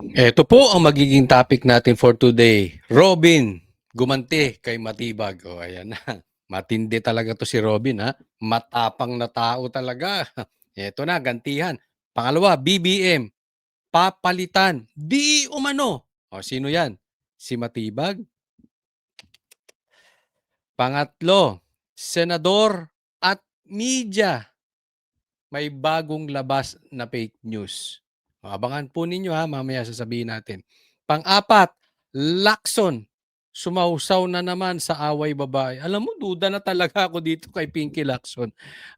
Ito po ang magiging topic natin for today. Robin, gumanti kay Matibag. O, ayan na. Matindi talaga to si Robin, ha? Matapang na tao talaga. Ito na, gantihan. Pangalawa, BBM, papalitan. Di umano. O, sino yan? Si Matibag. Pangatlo, senador at media. May bagong labas na fake news. Abangan po ninyo ha, mamaya sasabihin natin. Pang-apat, Lacson. Sumausaw na naman sa away babae. Alam mo, duda na talaga ako dito kay Pinky Lacson.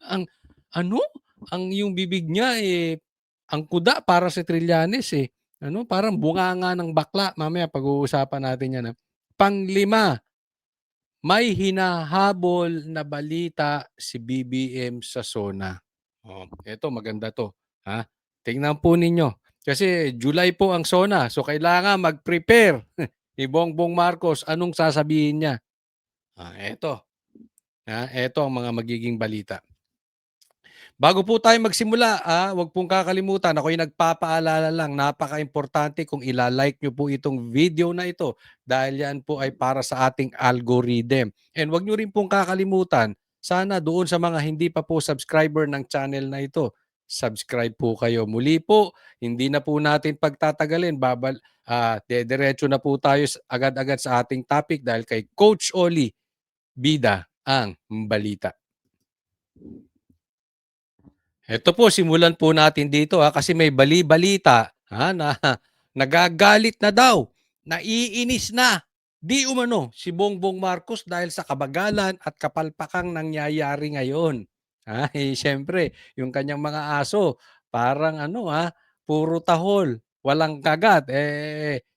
Ang, ano? Ang yung bibig niya ang kuda para sa Trillanes eh. Ano? Parang bunganga ng bakla. Mamaya pag-uusapan natin yan. Ha? Panglima, may hinahabol na balita si BBM sa SONA. Oh, eto maganda 'to, ha. Tingnan po ninyo, kasi July po ang SONA, so kailangan mag-prepare ni Bongbong Marcos anong sasabihin niya. Eto, eto ang mga magiging balita. Bago po tayo magsimula, huwag pong kakalimutan, ako'y nagpapaalala lang, napaka-importante kung ila-like nyo po itong video na ito dahil yan po ay para sa ating algorithm. And huwag nyo rin pong kakalimutan, sana doon sa mga hindi pa po subscriber ng channel na ito, subscribe po kayo. Muli po, hindi na po natin pagtatagalin, dediretso na po tayo agad-agad sa ating topic dahil kay Coach Oli, bida ang balita. Eto po, simulan po natin dito kasi may bali-balita na nagagalit na daw, naiinis na, di umano si Bongbong Marcos dahil sa kabagalan at kapalpakang nangyayari ngayon. Siyempre, yung kanyang mga aso, parang puro tahol, walang kagat.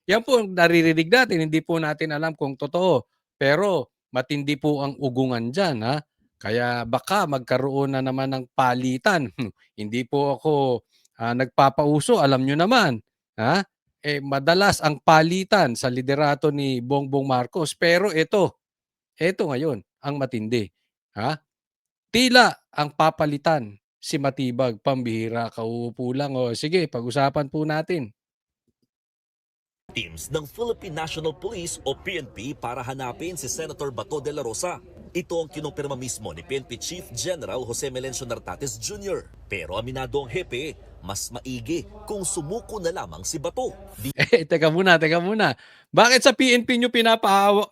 Yan po ang naririnig natin, hindi po natin alam kung totoo. Pero matindi po ang ugungan dyan. Kaya baka magkaroon na naman ng palitan. Hindi po ako nagpapauso, alam nyo naman. Madalas ang palitan sa liderato ni Bongbong Marcos. Pero ito ngayon ang matindi. Tila ang papalitan si Matibag, pambihira, kauupo lang. Sige, pag-usapan po natin. Teams ng Philippine National Police o PNP para hanapin si Senator Bato de la Rosa. Ito ang kinumpirma mismo ni PNP Chief General Jose Melencio Nartates Jr. Pero aminado ang hepe, mas maigi kung sumuko na lamang si Bato. Teka muna. Bakit sa PNP nyo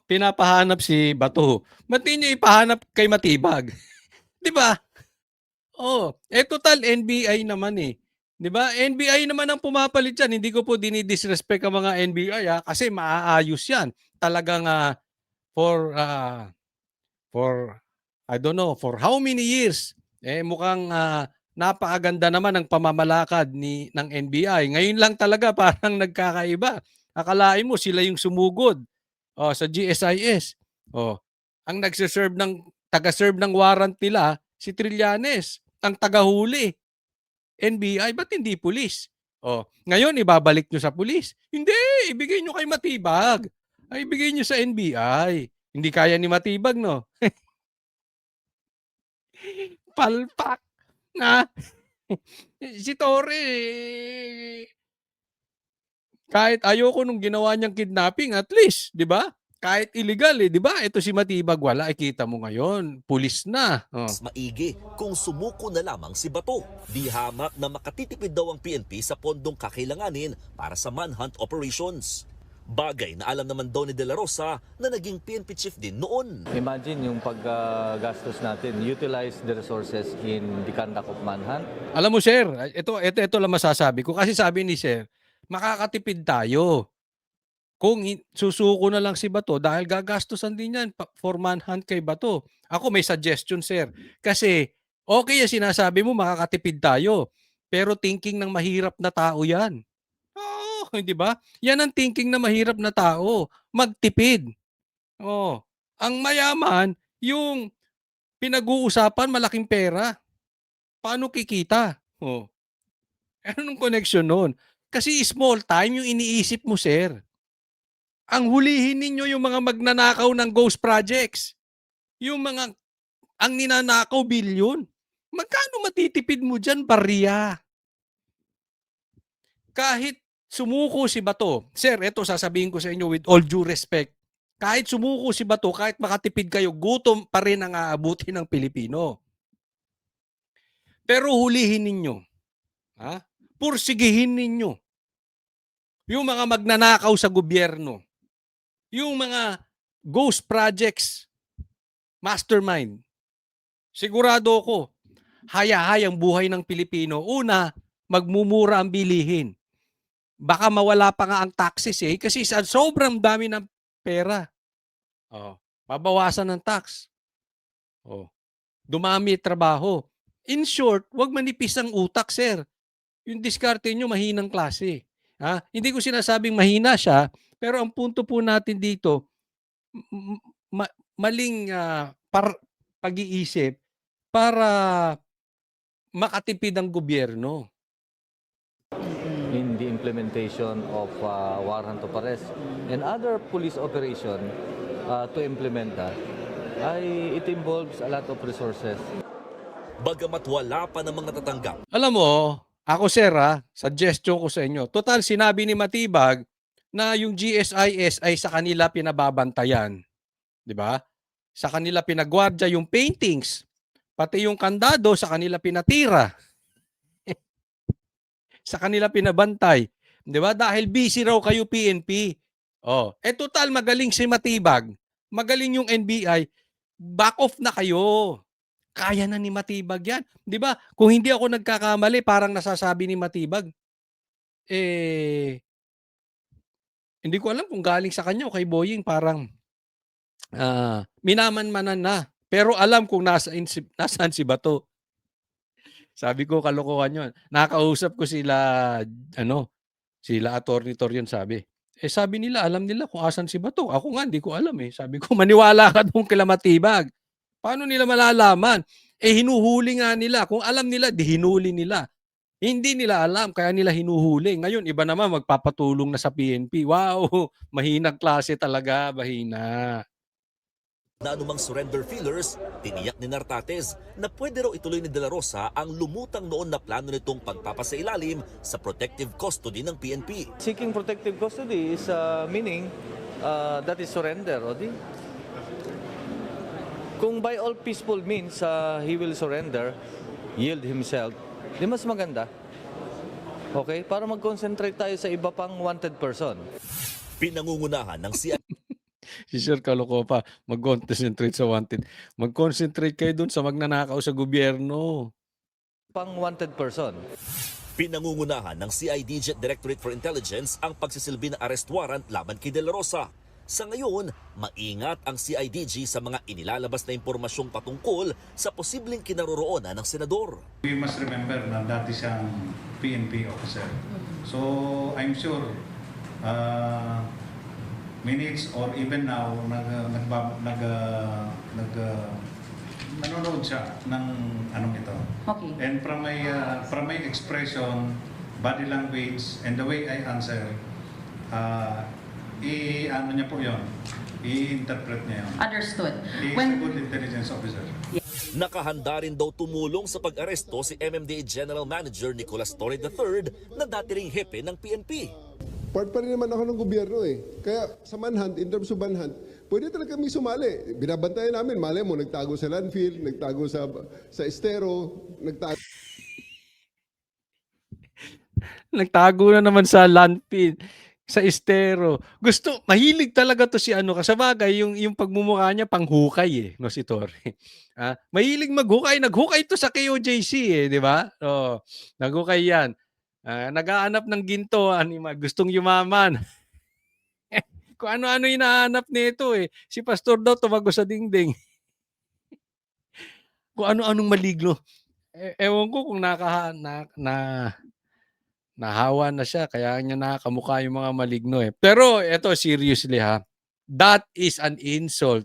pinapahanap si Bato? Ba't nyo ipahanap kay Matibag? Di ba? Total NBI naman eh. 'Di ba? NBI naman ang pumapalit diyan. Hindi ko po dinidisrespect ang mga NBI kasi maaayos 'yan. Talagang for I don't know for how many years mukhang napakaganda naman ng pamamalakad ng NBI. Ngayon lang talaga parang nagkakaiba. Akalain mo sila yung sumugod sa GSIS. Ang taga-serve ng warrant nila si Trillanes, ang tagahuli. NBI, ba't hindi pulis? Ngayon ibabalik nyo sa pulis. Hindi, ibigay nyo kay Matibag. Ibigay nyo sa NBI. Hindi kaya ni Matibag, no? Palpak na. Si Torre, kahit ayoko nung ginawa niyang kidnapping, at least, di ba? Kahit illegal di ba? Ito si Matibag wala, kita mo ngayon, pulis na. Mas maigi kung sumuko na lamang si Bato. Di hamak na makatitipid daw ang PNP sa pondong kakailanganin para sa manhunt operations. Bagay na alam naman daw ni De La Rosa na naging PNP chief din noon. Imagine yung paggastos natin, utilize the resources in the conduct of manhunt. Alam mo sir, ito lang masasabi ko kasi sabi ni sir, makakatipid tayo. Kung susuko na lang si Bato dahil gagastusan din yan for manhunt kay Bato. Ako may suggestion sir. Kasi okay yung sinasabi mo makakatipid tayo. Pero thinking ng mahirap na tao yan. Oo, di ba? Yan ang thinking na mahirap na tao. Magtipid. Ang mayaman, yung pinag-uusapan malaking pera. Paano kikita? Anong connection nun? Kasi small time yung iniisip mo, sir. Ang hulihin ninyo yung mga magnanakaw ng ghost projects. Ang ninanakaw bilyon. Magkano matitipid mo dyan, barya? Kahit sumuko si Bato, sir, eto sasabihin ko sa inyo with all due respect, kahit sumuko si Bato, kahit makatipid kayo, gutom pa rin ang aabuti ng Pilipino. Pero hulihin ninyo, pursigihin ninyo yung mga magnanakaw sa gobyerno, yung mga ghost projects, mastermind. Sigurado ako, haya-hayang buhay ng Pilipino. Una, magmumura ang bilihin. Baka mawala pa nga ang taxes kasi sa sobrang dami ng pera. Babawasan ng tax. Dumami trabaho. In short, wag manipis ang utak, sir. Yung diskarte nyo, mahinang klase. Hindi ko sinasabing mahina siya, pero ang punto po natin dito, maling pag-iisip para makatipid ang gobyerno. In the implementation of warrant of arrest and other police operation to implement that, it involves a lot of resources. Bagamat wala pa namang natatanggap, Alam mo, ako sir suggestion ko sa inyo, total sinabi ni Matibag na yung GSIS ay sa kanila pinababantayan. Di ba? Sa kanila pinagwardya yung paintings, pati yung kandado sa kanila pinatira. Sa kanila pinabantay. Di ba? Dahil busy raw kayo PNP. Total magaling si Matibag, magaling yung NBI, back off na kayo. Kaya na ni Matibag yan. Di ba? Kung hindi ako nagkakamali, parang nasasabi ni Matibag, hindi ko alam kung galing sa kanya o kay Boying, parang minamanmanan na. Pero alam kung nasaan si Bato. Sabi ko, kalokohan yun. Nakausap ko sila Attorney Torion, sabi. Sabi nila, alam nila kung asan si Bato. Ako nga, hindi ko alam Sabi ko, maniwala ka doon kila Matibag. Paano nila malalaman? Hinuhuli nga nila. Kung alam nila, di hinuli nila. Hindi nila alam, kaya nila hinuhuli. Ngayon, iba naman magpapatulong na sa PNP. Wow, mahinang klase talaga, mahina. na anumang surrender feelers, tiniyak ni Nartates na pwede raw ituloy ni De La Rosa ang lumutang noon na plano nitong pagpapasailalim sa protective custody ng PNP. Seeking protective custody is meaning that is surrender, Odi. Kung by all peaceful means he will surrender, yield himself, di mas maganda. Okay? Para mag-concentrate tayo sa iba pang wanted person. Pinangungunahan ng CID Si Sir Kalokopa, mag-concentrate sa wanted. Mag-concentrate kayo dun sa magnanakaw sa gobyerno. Pang wanted person. Pinangungunahan ng CIDG Directorate for Intelligence ang pagsisilbi na arrest warrant laban kay De La Rosa. Sa ngayon, maingat ang CIDG sa mga inilalabas na impormasyong patungkol sa posibleng kinaroroonan ng senador. We must remember na dati siyang PNP officer. So, I'm sure minutes or even now nanonood siya ng anong ito. Okay. And from my expression, body language, and the way I answer, ano niya po yun, i-interpret niya yun. Understood. He is a good intelligence officer. Nakahanda rin daw tumulong sa pag-aresto si MMDA General Manager Nicolas Torre III na dati ring hepe ng PNP. Part pa rin naman ako ng gobyerno Kaya sa manhunt, in terms of manhunt, pwede talaga kami sumali. Binabantayan namin, malay mo, nagtago sa landfill, nagtago sa estero, Nagtago na naman sa landfill, sa estero. Mahilig talaga to si kasabagay, yung pagmumukha niya panghukay no, si Torre. Mahilig maghukay, naghukay to sa KOJC di ba? Naghukay yan. Naghahanap ng ginto, gustong yumaman. Kung ano-ano hinahanap nito Si pastor daw tumago sa dingding. Kung ano-anong maligno. Ewan ko kung nahawa na siya, kaya niya nakakamukha yung mga maligno Pero eto, seriously that is an insult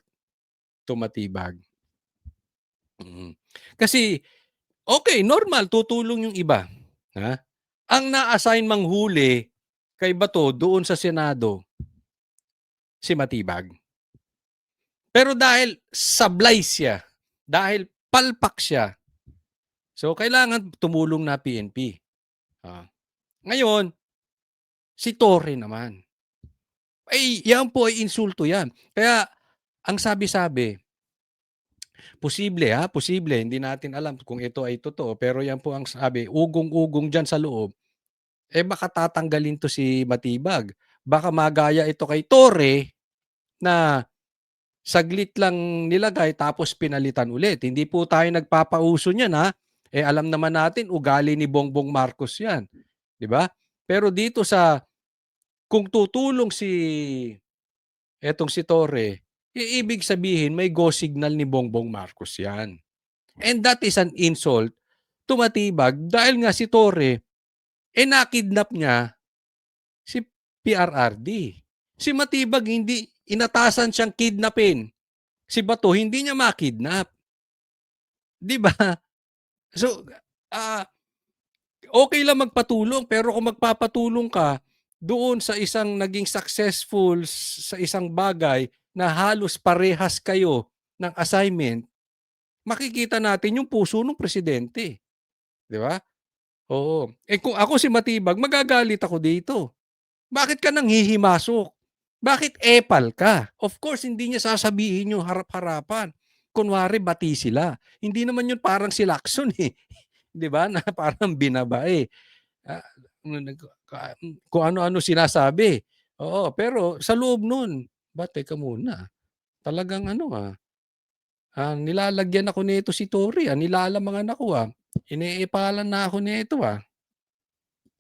to Matibag. Kasi, okay, normal, tutulong yung iba. Ang na-assign manghuli kay Bato doon sa Senado, si Matibag. Pero dahil sablay siya, dahil palpak siya, so kailangan tumulong na PNP. Ngayon, Si Torre naman. Ay, yan po ay insulto yan. Kaya, ang sabi-sabi, posible, hindi natin alam kung ito ay totoo, pero yan po ang sabi, ugong-ugong dyan sa loob, baka tatanggalin 'to si Matibag. Baka magaya ito kay Torre na saglit lang nilagay tapos pinalitan ulit. Hindi po tayo nagpapauso niyan, ha. Alam naman natin ugali ni Bongbong Marcos 'yan, 'di ba? Pero dito sa kung tutulong si Torre, ibig sabihin may go signal ni Bongbong Marcos 'yan. And that is an insult to Matibag dahil nga si Torre, nakidnap niya si PRRD. Si Matibag hindi inatasan siyang kidnapin. Si Bato hindi niya makidnap. 'Di ba? So, okay lang magpatulong pero kung magpapatulong ka doon sa isang naging successful sa isang bagay na halos parehas kayo ng assignment, makikita natin yung puso ng presidente, 'di ba? Oo. Kung ako si Matibag, magagalit ako dito. Bakit ka nanghihimasok? Bakit epal ka? Of course, hindi niya sasabihin yung harap-harapan. Kunwari, bati sila. Hindi naman yun parang si Lacson eh. 'Di ba? Na parang binabae. Ah, kung ano-ano sinasabi. Oo, pero sa loob nun, teka muna. Talagang nilalagyan ako nito si Tory, nilalamangan ako Ineepalan na ako nito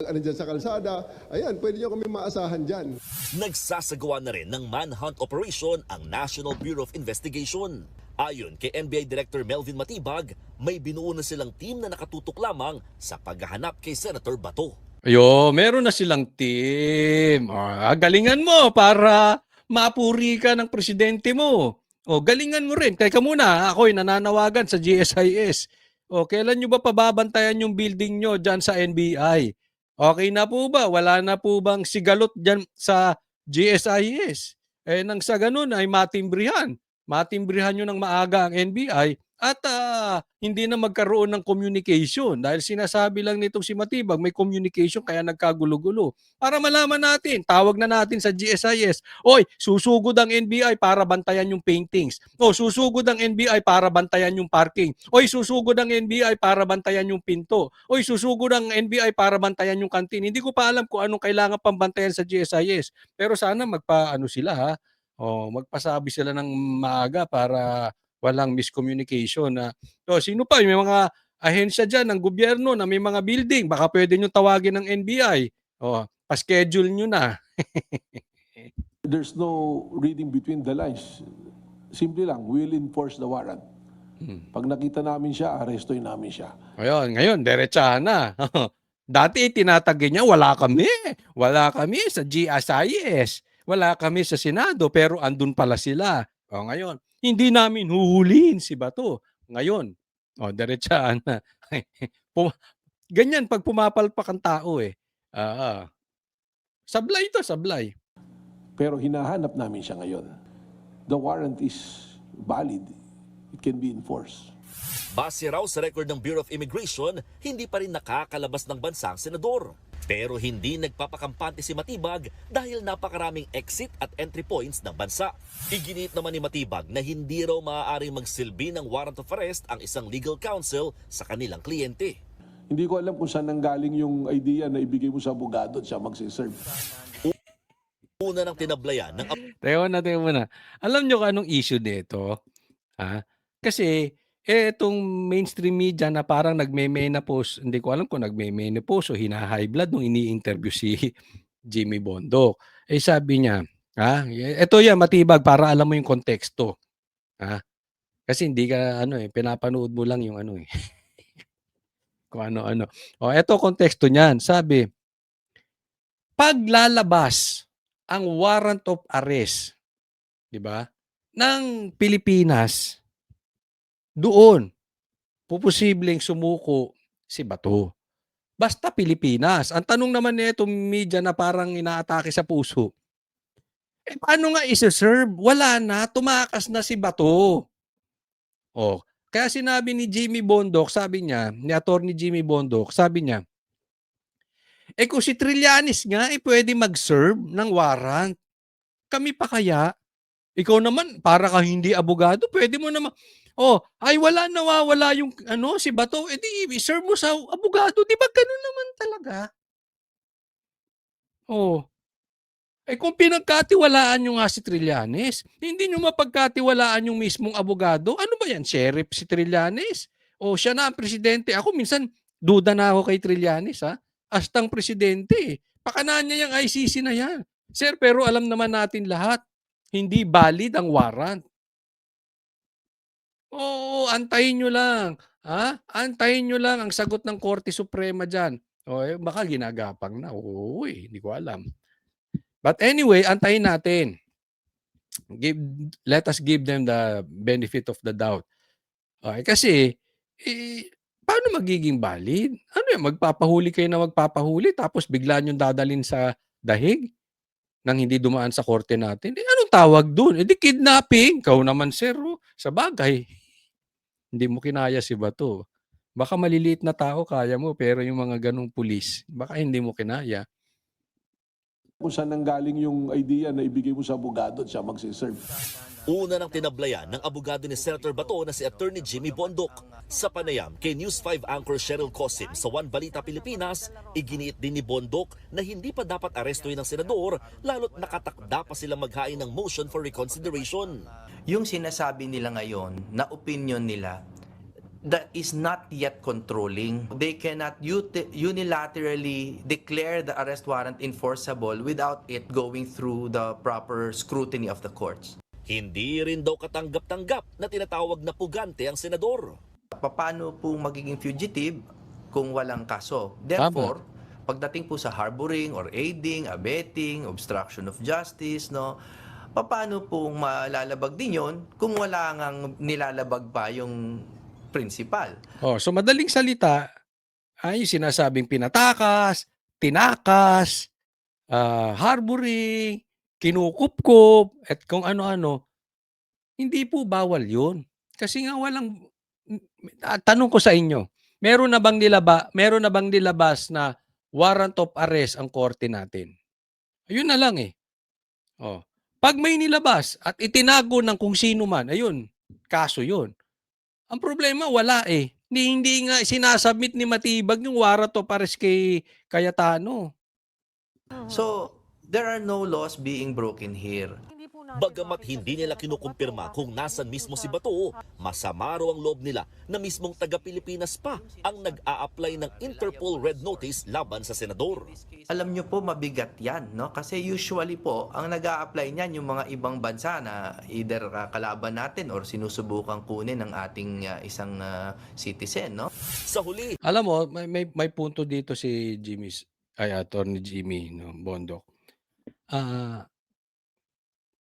Ano dyan sa kalsada, ayan, pwede nyo kami maasahan dyan. Nagsasagawa na rin ng manhunt operation ang National Bureau of Investigation. Ayon kay NBI Director Melvin Matibag, may binuo na silang team na nakatutok lamang sa paghahanap kay Senator Bato. Meron na silang team. Galingan mo para mapuri ka ng presidente mo. Galingan mo rin. Teka muna, ako'y nananawagan sa GSIS. Kailan nyo ba pababantayan yung building nyo dyan sa NBI? Okay na po ba? Wala na po bang sigalot dyan sa GSIS? Nang sa ganun ay matimbrihan. Matimbrihan nyo ng maaga ang NBI at hindi na magkaroon ng communication dahil sinasabi lang nitong si Matibag may communication kaya nagkagulo-gulo. Para malaman natin, tawag na natin sa GSIS, oy, susugod ang NBI para bantayan yung paintings. Susugod ang NBI para bantayan yung parking. Oy, susugod ang NBI para bantayan yung pinto. Oy, susugod ang NBI para bantayan yung kantin. Hindi ko pa alam kung anong kailangan pang bantayan sa GSIS. Pero sana sila ha. Magpasabi sila ng maaga para walang miscommunication sino pa may mga ahensya diyan ng gobyerno na may mga building baka pwede niyo tawagin ng NBI pa-schedule niyo na. There's no reading between the lines. Simple lang, we'll enforce the warrant. Pag nakita namin siya, arestoin namin siya. Ngayon diretsahan na. Dati tinatagay niya wala kami sa GSIS, wala kami sa Senado pero andun pala sila. Ngayon hindi namin huhulihin si Bato. Ngayon, diretsahan na. Ganyan pag pumapalpak ang tao Sablay ito, sablay. Pero hinahanap namin siya ngayon. The warrant is valid. It can be enforced. Base raw sa record ng Bureau of Immigration, hindi pa rin nakakalabas ng bansa ang senador. Pero hindi nagpapakampante si Matibag dahil napakaraming exit at entry points ng bansa. Iginit naman ni Matibag na hindi raw maaaring magsilbi ng warrant of arrest ang isang legal counsel sa kanilang kliyente. Hindi ko alam kung saan nanggaling yung idea na ibigay mo sa abogado at siya magsiserve. Una ng tinablayan ng Teka muna. Alam nyo kung anong issue dito? Kasi itong mainstream media na parang nagme-menopause, hindi ko alam kung nagme-menopause o hina-high blood nung ini-interview si Jimmy Bondoc. Sabi niya, ito yan Matibag para alam mo yung konteksto. Kasi hindi ka pinapanood mo lang yung kung ano-ano. Ito konteksto niyan. Sabi, paglalabas ang warrant of arrest, 'di ba? Ng Pilipinas, doon posibleng sumuko si Bato. Basta Pilipinas. Ang tanong naman nitong media na parang inaatake sa puso, paano nga isi-serve? Wala na, tumakas na si Bato. Kaya sinabi ni Jimmy Bondoc, sabi niya, ni Attorney Jimmy Bondoc, sabi niya, Kung si Trillanes nga, pwede mag-serve ng warrant. Kami pa kaya? Ikaw naman, para kang hindi abogado, pwede mo naman, ay wala, nawawala yung si Bato, i-serve mo sa abogado. Di ba ganun naman talaga? Oh, kung pinagkatiwalaan nyo nga si Trillanes, hindi nyo mapagkatiwalaan yung mismong abogado, ano ba yan, sheriff si Trillanes? O siya na ang presidente. Ako minsan, duda na ako kay Trillanes, ha? Astang presidente, eh. Pakanaan niya yung ICC na yan. Sir, pero alam naman natin lahat, hindi valid ang warrant. Oo, antayin nyo lang. Ha? Antayin nyo lang ang sagot ng Korte Suprema dyan. Baka ginagapang na. Oo, hindi ko alam. But anyway, antayin natin. Let us give them the benefit of the doubt. Kasi, paano magiging valid? Ano yan, magpapahuli kayo na magpapahuli tapos bigla nyo dadalin sa dahig nang hindi dumaan sa korte natin? Anong tawag dun? Di kidnapping. Ikaw naman, sir. Sa bagay, hindi mo kinaya si Bato. Baka maliliit na tao kaya mo, pero yung mga ganong pulis, baka hindi mo kinaya. Kung saan nanggaling yung idea na ibigay mo sa abogado at siya magsiserve. Una ng tinablayan ng abogado ni Senator Bato na si Attorney Jimmy Bondok. Sa panayam kay News 5 anchor Cheryl Cosim sa One Balita Pilipinas, iginiit din ni Bondok na hindi pa dapat arestuhin ng senador lalo't nakatakda pa sila maghain ng motion for reconsideration. Yung sinasabi nila ngayon na opinion nila, that is not yet controlling. They cannot unilaterally declare the arrest warrant enforceable without it going through the proper scrutiny of the courts. Hindi rin daw katanggap-tanggap na tinatawag na pugante ang senador. Paano po magiging fugitive kung walang kaso? Therefore, pagdating po sa harboring or aiding, abetting, obstruction of justice, paano po malalabag din yon kung wala ngang nilalabag pa yung principal? So madaling salita, ay sinasabing pinatakas, tinakas, harboring, kinukupkup, at kung ano-ano. Hindi po bawal yun. Kasi nga tanong ko sa inyo, meron na bang nilabas na warrant of arrest ang korte natin? Ayun na lang eh. Pag may nilabas at itinago ng kung sino man, ayun, kaso yun. Ang problema, wala eh. Hindi nga sinasubmit ni Matibag yung warrant of arrest kay Cayetano. So, there are no laws being broken here. Bagamat hindi nila kinukumpirma kung nasan mismo si Bato, masama raw ang loob nila na mismong taga-Pilipinas pa ang nag-a-apply ng Interpol Red Notice laban sa senador. Alam nyo po, mabigat yan, Kasi usually po, ang nag-a-apply niyan yung mga ibang bansa na either kalaban natin or sinusubukang kunin ng ating isang citizen, Sa huli, Alam mo, may punto dito si Attorney Jimmy, Bondok.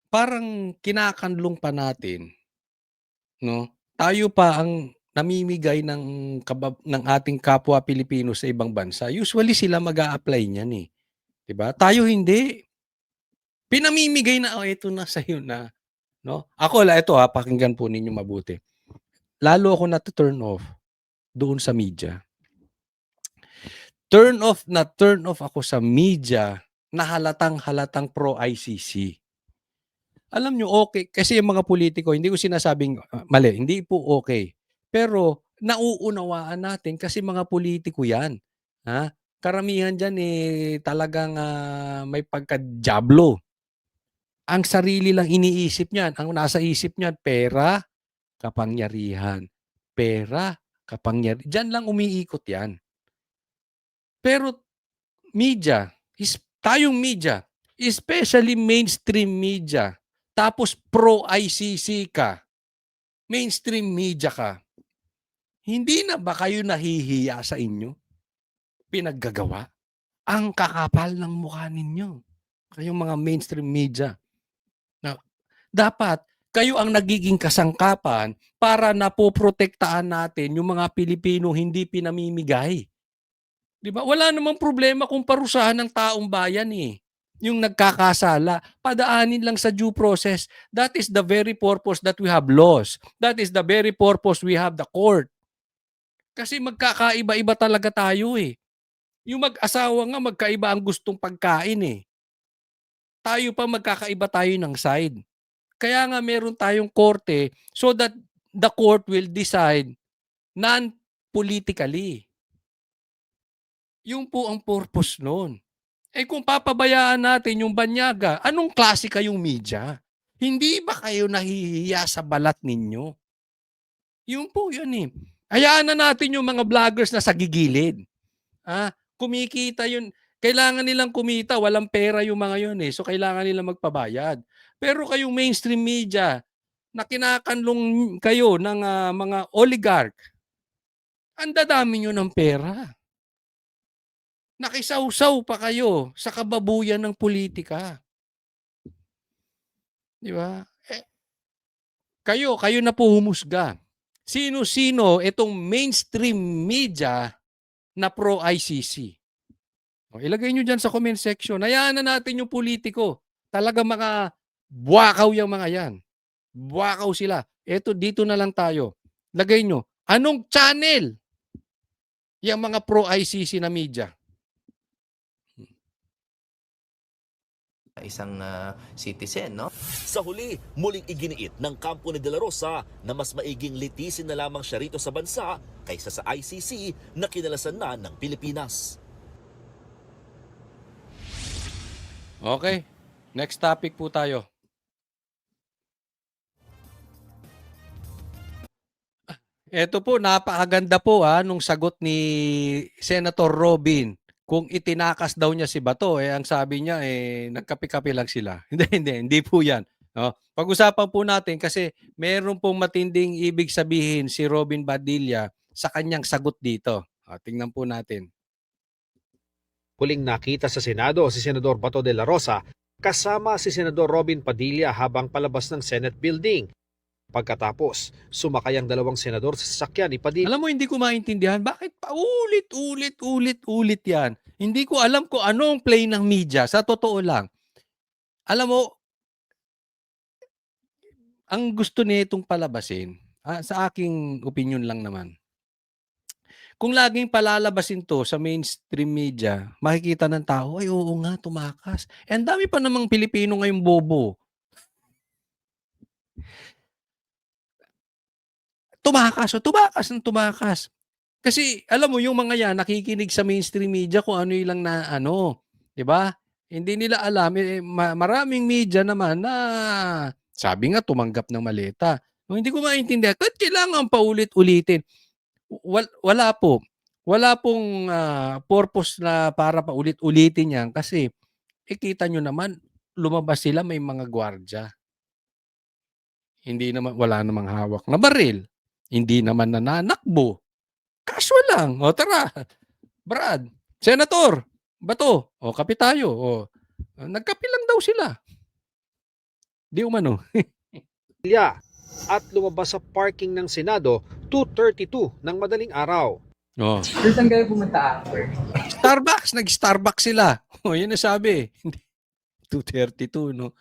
Parang kinakanlong pa natin, tayo pa ang namimigay ng ating kapwa Pilipino sa ibang bansa. Usually sila mag-a-apply niyan eh. 'Di ba? Tayo hindi. Pinamimigay na, ito na sa'yo na. Ako, ito pakinggan po ninyo mabuti. Lalo ako na-turn off doon sa media. Turn off ako sa media na halatang pro-ICC. Alam nyo, okay, kasi yung mga politiko, hindi ko sinasabing mali, hindi po okay. Pero nauunawaan natin kasi mga politiko yan. Karamihan dyan talagang may pagka-diablo. Ang sarili lang iniisip niyan, ang nasa isip niyan, pera, kapangyarihan. Pera, kapangyarihan. Diyan lang umiikot yan. Pero tayong media, especially mainstream media, tapos pro-ICC ka, mainstream media ka, hindi na ba kayo nahihiya sa inyo? Pinaggagawa? Ang kakapal ng mukha ninyo. Kayong mga mainstream media. Dapat kayo ang nagiging kasangkapan para napoprotektaan natin yung mga Pilipino hindi pinamimigay. Di ba? Wala namang problema kung parusahan ng taong bayan eh. Yung nagkakasala, padaanin lang sa due process. That is the very purpose that we have laws. That is the very purpose we have the court. Kasi magkakaiba-iba talaga tayo eh. Yung mag-asawa nga magkaiba ang gustong pagkain eh. Tayo pa magkakaiba tayo ng side. Kaya nga meron tayong korte so that the court will decide non-politically. Yun po ang purpose nun. Eh kung papabayaan natin yung banyaga, anong klase kayong media? Hindi ba kayo nahihiya sa balat ninyo? Yun po yun eh. Hayaan na natin yung mga vloggers na sa gigilid. Kumikita yun. Kailangan nilang kumita, walang pera yung mga yun eh. So kailangan nilang magpabayad. Pero kayong mainstream media na kinakanlong kayo ng mga oligarch, ang dadami nyo ng pera. Nakisawsaw pa kayo sa kababuyan ng politika. Di ba? Kayo na po humusga. Sino-sino itong mainstream media na pro-ICC? Ilagay nyo dyan sa comment section. Hayaan na natin yung politiko. Talaga mga buwakaw yung mga yan. Buwakaw sila. Dito na lang tayo. Lagay nyo. Anong channel yung mga pro-ICC na media? Isang citizen, no? Sa huli, muling iginiit ng kampo ni De La Rosa na mas maiging litisin na lamang siya rito sa bansa kaysa sa ICC na kinalasan na ng Pilipinas. Okay. Next topic po tayo. Ito po, napakaganda po nung sagot ni Senator Robin. Kung itinakas daw niya si Bato, ang sabi niya, nagkape-kape lang sila. Hindi po yan. No? Pag-usapan po natin kasi meron pong matinding ibig sabihin si Robin Padilla sa kanyang sagot dito. Tingnan po natin. Huling nakita sa Senado si Senador Bato de la Rosa kasama si Senador Robin Padilla habang palabas ng Senate building. Pagkatapos, sumakay ang dalawang senador sa sasakyan ni Padilla. Alam mo, hindi ko maintindihan bakit pa ulit yan. Hindi ko alam kung anong play ng media. Sa totoo lang. Alam mo, ang gusto nitong palabasin, sa aking opinion lang naman, kung laging palalabasin to sa mainstream media, makikita ng tao, ay oo nga, tumakas. Ang dami pa namang Pilipino ngayong bobo. Tumakas. Kasi alam mo yung mga yan nakikinig sa mainstream media kung ano ilang na 'di ba? Hindi nila alam maraming media naman na sabi nga tumanggap ng maleta. Hindi ko maintindihan bakit kailangan paulit-ulitin. Wala po. Wala pong purpose na para paulit-ulitin yan kasi kita nyo naman lumabas sila may mga gwardiya. Hindi naman wala namang hawak na baril. Hindi naman nananakbo. Casual lang. O tara. Brad, Senator, Bato, kape tayo. Nagkape lang daw sila. Di umano. At lumabas sa parking ng Senado 2:32 ng madaling araw. Saan kayo pumunta after? Starbucks, nag-Starbucks sila. Yun na sabi. 2:32, no?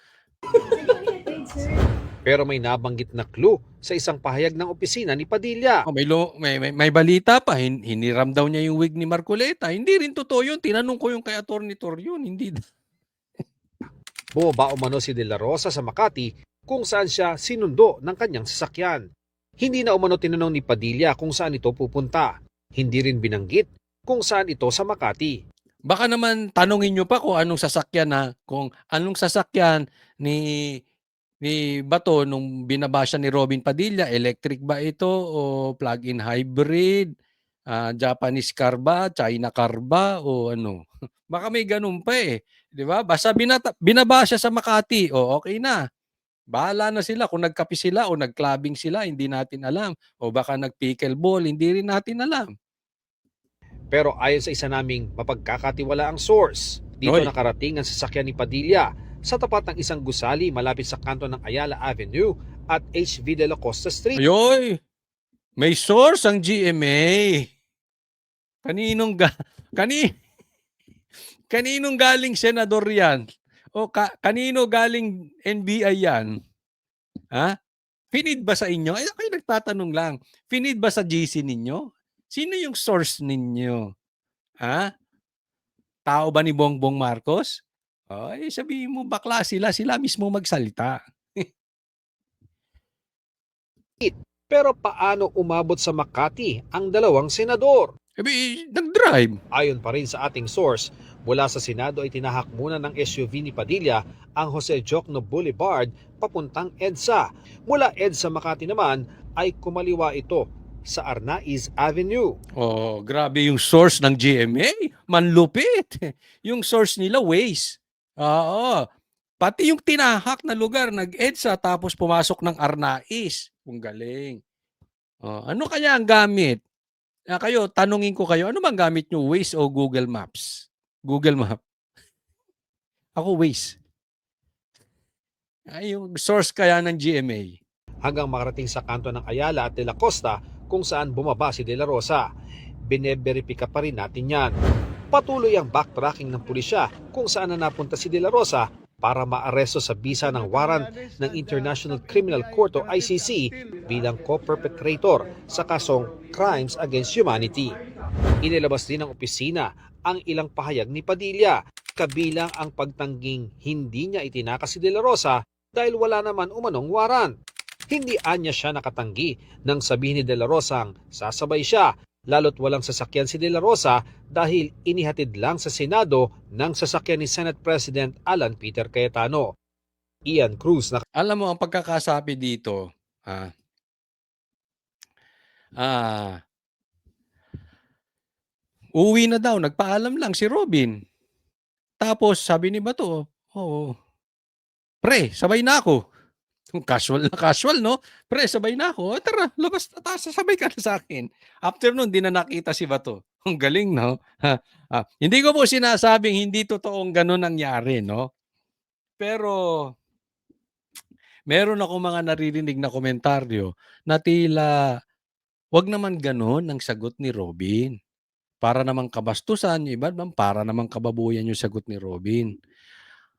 Pero may nabanggit na clue sa isang pahayag ng opisina ni Padilla. May balita pa. Hiniram daw niya yung wig ni Marcoleta. Hindi rin totoo yun. Tinanong ko yung kay Atty. Torion. Hindi. Bumaba umano si De La Rosa sa Makati kung saan siya sinundo ng kanyang sasakyan. Hindi na umano tinanong ni Padilla kung saan ito pupunta. Hindi rin binanggit kung saan ito sa Makati. Baka naman tanongin nyo pa kung anong sasakyan kung anong sasakyan ni Bato nung binabasya ni Robin Padilla, electric ba ito o plug-in hybrid, Japanese car ba, China car ba o ano. Baka may ganun pa 'di ba? Basta binabasya sa Makati, okay na. Bahala na sila kung nagkape sila o nagclubbing sila, hindi natin alam. O baka nagpickleball, hindi rin natin alam. Pero ayon sa isa naming mapagkakatiwalaang source, dito nakarating ang sasakyan ni Padilla sa tapat ng isang gusali malapit sa kanto ng Ayala Avenue at HV de la Costa Street. Ayoy! May source ang GMA. Kaninong galing senador yan? O kanino galing NBI yan? Finid ba sa inyo? Kayo nagtatanong lang. Finid ba sa GC ninyo? Sino yung source ninyo? Tao ba ni Bongbong Marcos? Ay, sabihin mo bakla sila, sila mismo magsalita. Pero paano umabot sa Makati ang dalawang senador? Nag-drive. Ayon pa rin sa ating source, mula sa Senado ay tinahak muna ng SUV ni Padilla ang Jose Jocno Boulevard papuntang EDSA. Mula EDSA Makati naman ay kumaliwa ito sa Arnaiz Avenue. Oh, grabe yung source ng GMA. Manlupit. Yung source nila, Waze. Oo. Pati yung tinahak na lugar, nag-EDSA tapos pumasok ng Arnaiz. Kung galing. Ano kaya ang gamit? Kayo, tanungin ko kayo, ano bang gamit nyo? Waze o Google Maps? Google Map. Ako, Waze. Yung source kaya ng GMA. Hanggang makarating sa kanto ng Ayala at De La Costa kung saan bumaba si De La Rosa. Bineberipika pa rin natin yan. Patuloy ang backtracking ng pulisya kung saan na napunta si De La Rosa para maaresto sa bisa ng warrant ng International Criminal Court o ICC bilang co-perpetrator sa kasong Crimes Against Humanity. Inilabas din ng opisina ang ilang pahayag ni Padilla, kabilang ang pagtangging hindi niya itinakas si De La Rosa dahil wala naman umanong warrant. Hindi anya siya nakatanggi nang sabihin ni De La Rosa ang sasabay siya, lalo't walang sasakyan si De La Rosa dahil inihatid lang sa Senado ng sasakyan ni Senate President Alan Peter Cayetano. Ian Cruz na Alam mo, ang pagkakasabi dito, uwi na daw, nagpaalam lang si Robin. Tapos sabi ni Bato, pre, sabay na ako. Casual na casual, no? Pre, sabay na ako. Tara, labas na tayo, sasabay ka na sa akin. After nun, di na nakita si Bato. Ang galing, no? Hindi ko po sinasabing hindi totoong ganun nangyari, no? Pero, meron ako mga naririnig na komentaryo na tila, wag naman ganun ang sagot ni Robin. Para namang kabastusan, yung iba naman para namang kababuyan yung sagot ni Robin.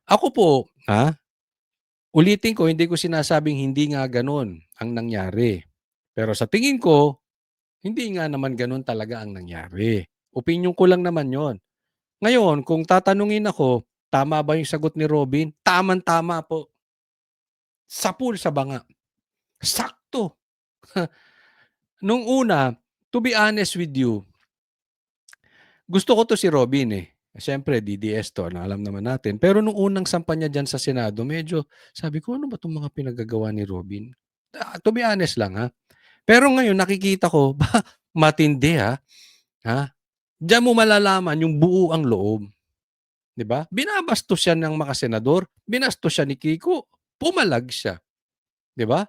Ako po, ulitin ko, hindi ko sinasabing hindi nga ganun ang nangyari. Pero sa tingin ko, hindi nga naman ganun talaga ang nangyari. Opinyon ko lang naman yon. Ngayon, kung tatanungin ako, tama ba yung sagot ni Robin? Tamang-tama po. Sapul sa banga. Sakto. Nung una, to be honest with you, gusto ko to si Robin eh. Siyempre, DDS to, alam naman natin. Pero nung unang sampa niya dyan sa Senado, medyo sabi ko, ano ba itong mga pinagagawa ni Robin? To be honest lang ha. Pero ngayon, nakikita ko, matindi ha. Diyan mo malalaman yung buo ang loob. 'Di ba? Binabastos siya ng mga senador, binastos siya ni Kiko, pumalag siya. 'Di ba?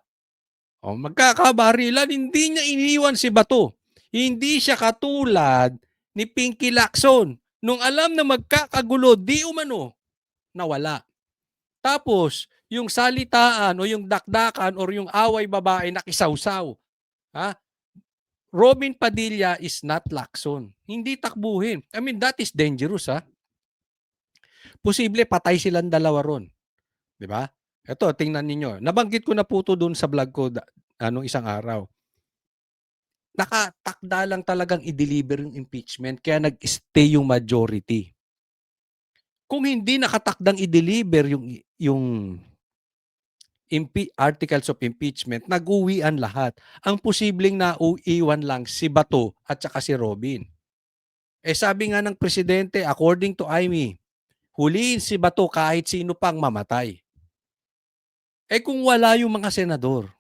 Magkakabarilan, hindi niya iniwan si Bato. Hindi siya katulad ni Pinky Lacson. Nung alam na magkakagulo, di umano, nawala. Tapos, yung salitaan o yung dakdakan o yung away babae nakisawsaw. Robin Padilla is not Lacson. Hindi takbuhin. I mean, that is dangerous Posible patay silang dalawa ron. 'Di ba? Ito, tingnan ninyo. Nabanggit ko na po ito doon sa vlog ko isang araw. Nakatakda lang talagang i-deliver yung impeachment kaya nag-stay yung majority. Kung hindi nakatakdang i-deliver yung articles of impeachment, nag-uwian lahat. Ang posibleng nauiwan lang si Bato at saka si Robin. Sabi nga ng presidente, according to Amy, huliin si Bato kahit sino pang mamatay. Kung wala yung mga senador,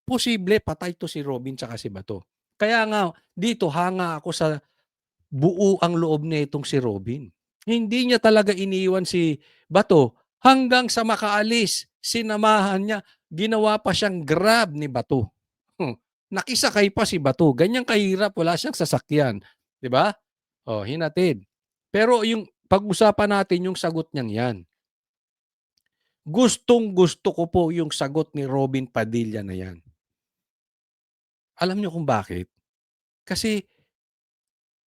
posible patay to si Robin tsaka si Bato. Kaya nga, dito hanga ako sa buo ang loob na itong si Robin. Hindi niya talaga iniwan si Bato hanggang sa makaalis. Sinamahan niya, ginawa pa siyang grab ni Bato. Nakisakay pa si Bato. Ganyang kahirap, wala siyang sasakyan. 'Di ba? Hinatid. Pero yung pag-usapan natin yung sagot niyang yan. Gustong-gusto ko po yung sagot ni Robin Padilla na yan. Alam niyo kung bakit? Kasi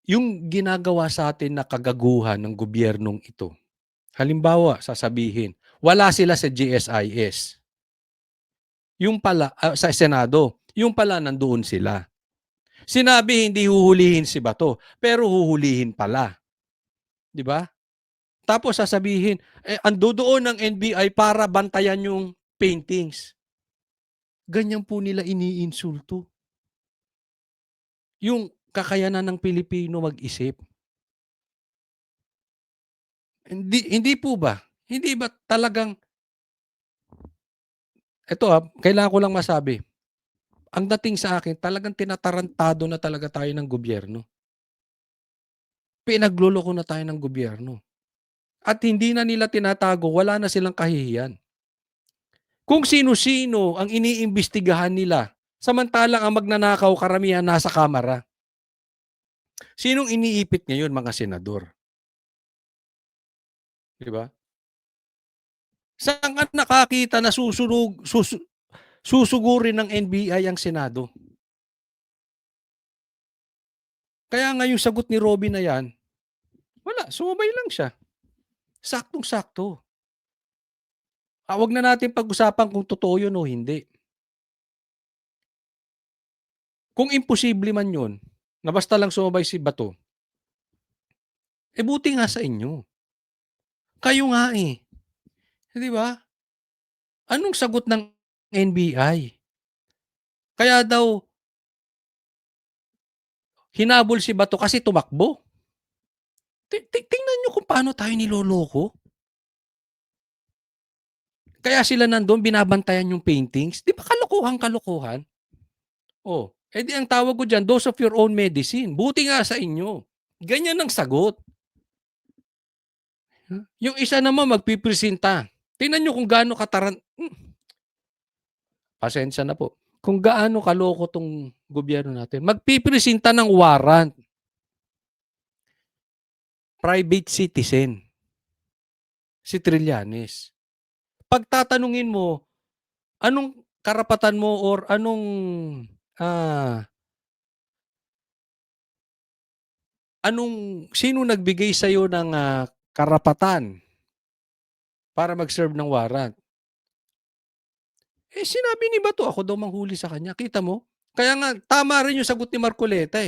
yung ginagawa sa atin na kagaguhan ng gobyernong ito, halimbawa, sasabihin, wala sila sa GSIS. Yung pala, sa Senado, yung pala nandoon sila. Sinabi hindi huhulihin si Bato, pero huhulihin pala. 'Di ba? Tapos sasabihin, ando doon ng NBI para bantayan yung paintings. Ganyan po nila iniinsulto. Yung kakayanan ng Pilipino mag-isip. Hindi po ba? Hindi ba talagang kailangan ko lang masabi. Ang dating sa akin, talagang tinatarantado na talaga tayo ng gobyerno. Pinagloloko na tayo ng gobyerno. At hindi na nila tinatago, wala na silang kahihiyan. Kung sino-sino ang iniimbestigahan nila, samantalang ang magnanakaw karamihan nasa kamara. Sinong iniipit ngayon, mga senador? Di ba? Saan ka nakakita na susugurin ng NBI ang Senado? Kaya nga yung sagot ni Robin na yan, wala, sumabay lang siya. Saktong-sakto. Wag na natin pag-usapan kung totoo yun o hindi. Kung imposible man yun, na basta lang sumabay si Bato, buti nga sa inyo. Kayo nga di ba? Anong sagot ng NBI? Kaya daw, hinabol si Bato kasi tumakbo. Tingnan nyo kung paano tayo niloloko. Kaya sila nandun, binabantayan yung paintings. Di ba kalokohan? Di ang tawag ko dyan, dose of your own medicine. Buti nga sa inyo. Ganyan ang sagot. Yung isa naman magpipresenta. Tingnan nyo kung gaano pasensya na po. Kung gaano kaloko tong gobyerno natin. Magpipresenta ng warrant. Private citizen. Si Trillanes. Pagtatanungin mo, anong karapatan mo or sino nagbigay sa'yo ng karapatan para mag-serve ng warrant? Sinabi ni Bato, ako daw manghuli sa kanya. Kita mo? Kaya nga, tama rin yung sagot ni Marcoleta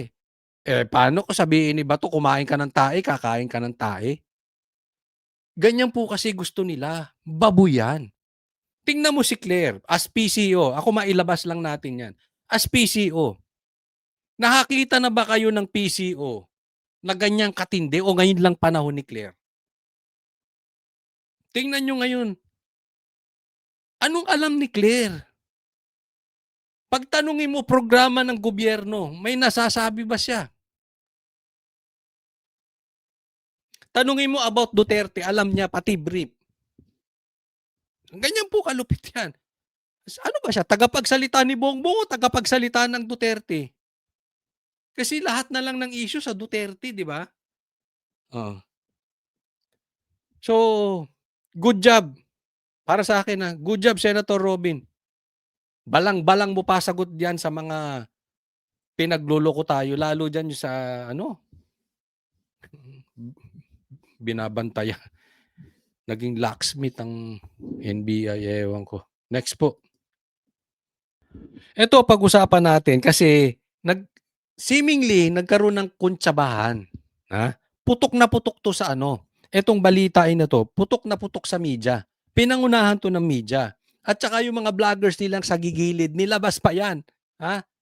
paano ko sabihin ni Bato, kumain ka ng tae, kakain ka ng tae? Ganyan po kasi gusto nila. Babuyan. Tingnan mo si Claire, as PCO. Ako mailabas lang natin yan. As PCO. Nakakita na ba kayo ng PCO na ganyang katindi o ngayon lang panahon ni Claire? Tingnan nyo ngayon. Anong alam ni Claire? Pagtanungin mo programa ng gobyerno, may nasasabi ba siya? Tanungin mo about Duterte, alam niya pati brief. Ganyan po kalupit yan. Ano ba siya? Tagapagsalita ni Bongbong o tagapagsalita ng Duterte? Kasi lahat na lang ng issue sa Duterte, di ba? So, good job. Para sa akin good job Senator Robin. Balang-balang mo pa sagot diyan sa mga pinagloloko tayo, lalo diyan sa binabantayan. Naging locksmith ang NBI, ewan ko. Next po. Ito pag-usapan natin kasi seemingly nagkaroon ng kuntsabahan. Putok na putok to sa etong balita na to, putok na putok sa media. Pinangunahan to ng media. At saka yung mga vloggers nilang sa gigilid, nilabas pa yan.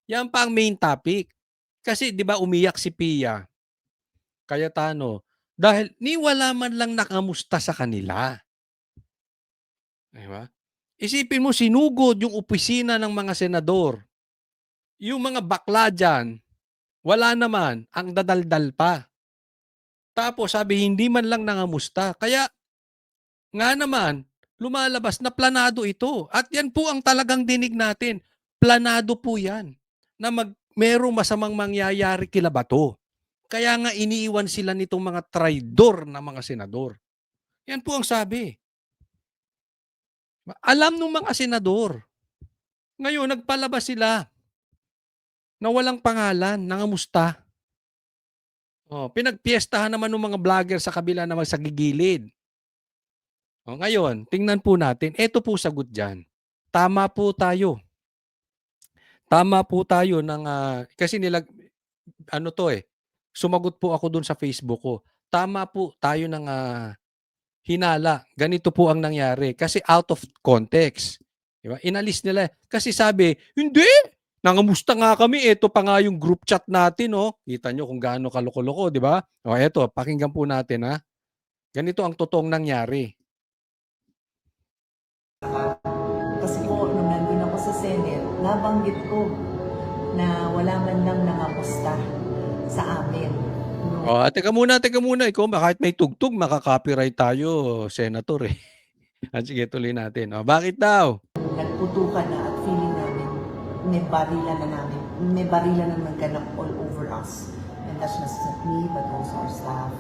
Yan pa ang main topic. Kasi di ba umiyak si Pia Cayetano dahil wala man lang nakamusta sa kanila. Diba? Isipin mo, sinugod yung opisina ng mga senador. Yung mga bakla dyan, wala naman, ang dadaldal pa. Tapos sabi, hindi man lang nangamusta. Kaya nga naman, lumalabas na planado ito. At yan po ang talagang dinig natin. Planado po yan na merong masamang mangyayari kila Bato. Kaya nga iniiwan sila nitong mga traidor na mga senador. Yan po ang sabi. Alam ng mga senador. Ngayon, nagpalabas sila na walang pangalan, nangamusta. Pinagpiestahan naman ng mga vlogger sa kabila na magsagigilid. Ngayon, tingnan po natin. Ito po sagot dyan. Tama po tayo. Tama po tayo ng kasi sumagot po ako dun sa Facebook ko. Tama po tayo ng hinala, ganito po ang nangyari kasi out of context. Di ba? Inalis nila. Kasi sabi, hindi! Nangamusta nga kami, ito pa nga yung group chat natin, oh. Kita nyo kung gaano kaloko-loko, di ba? O eto, pakinggan po natin, ha. Ganito ang totoong nangyari. Kasi po, nung nandun ako sa Senate, nabanggit ko na wala man lang nangamusta sa amin. Oh, teka muna. Ikaw, kahit may tugtog, makaka-copyright tayo, Senator, eh. Sige, tuloy natin. Oh, bakit daw? Nagputukan na at feeling namin may barilan na nagganap all over us. And that's not just me, but also our staff,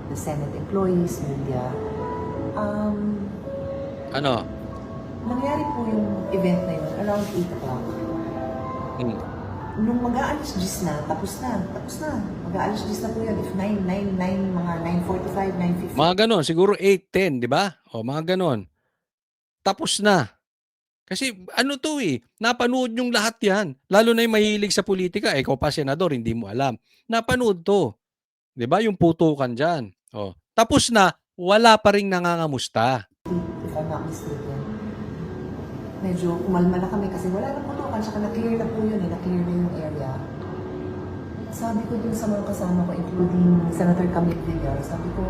the Senate employees, media. Ano? Nangyari po yung event na yun around 8 o'clock. Nung mag-aalis 10 na, tapos na. Mag-aalis 10 na po yun. If 9, mga 9:45, 9:50. Mga ganon, siguro 8, 10, di ba? O, mga ganon. Tapos na. Kasi ano to eh, napanood yung lahat yan. Lalo na yung mahilig sa politika, ikaw pa senador, hindi mo alam. Napanood to. Di ba? Yung putukan dyan. O, tapos na, wala pa rin nangangamusta. If I'm not mistaken. Medyo umalma na kami kasi wala na putukan, saka na-clear na po yun eh, na-clear na yung area. Sabi ko dun sa mga kasama ko, including Senator Camille Villar, sabi ko,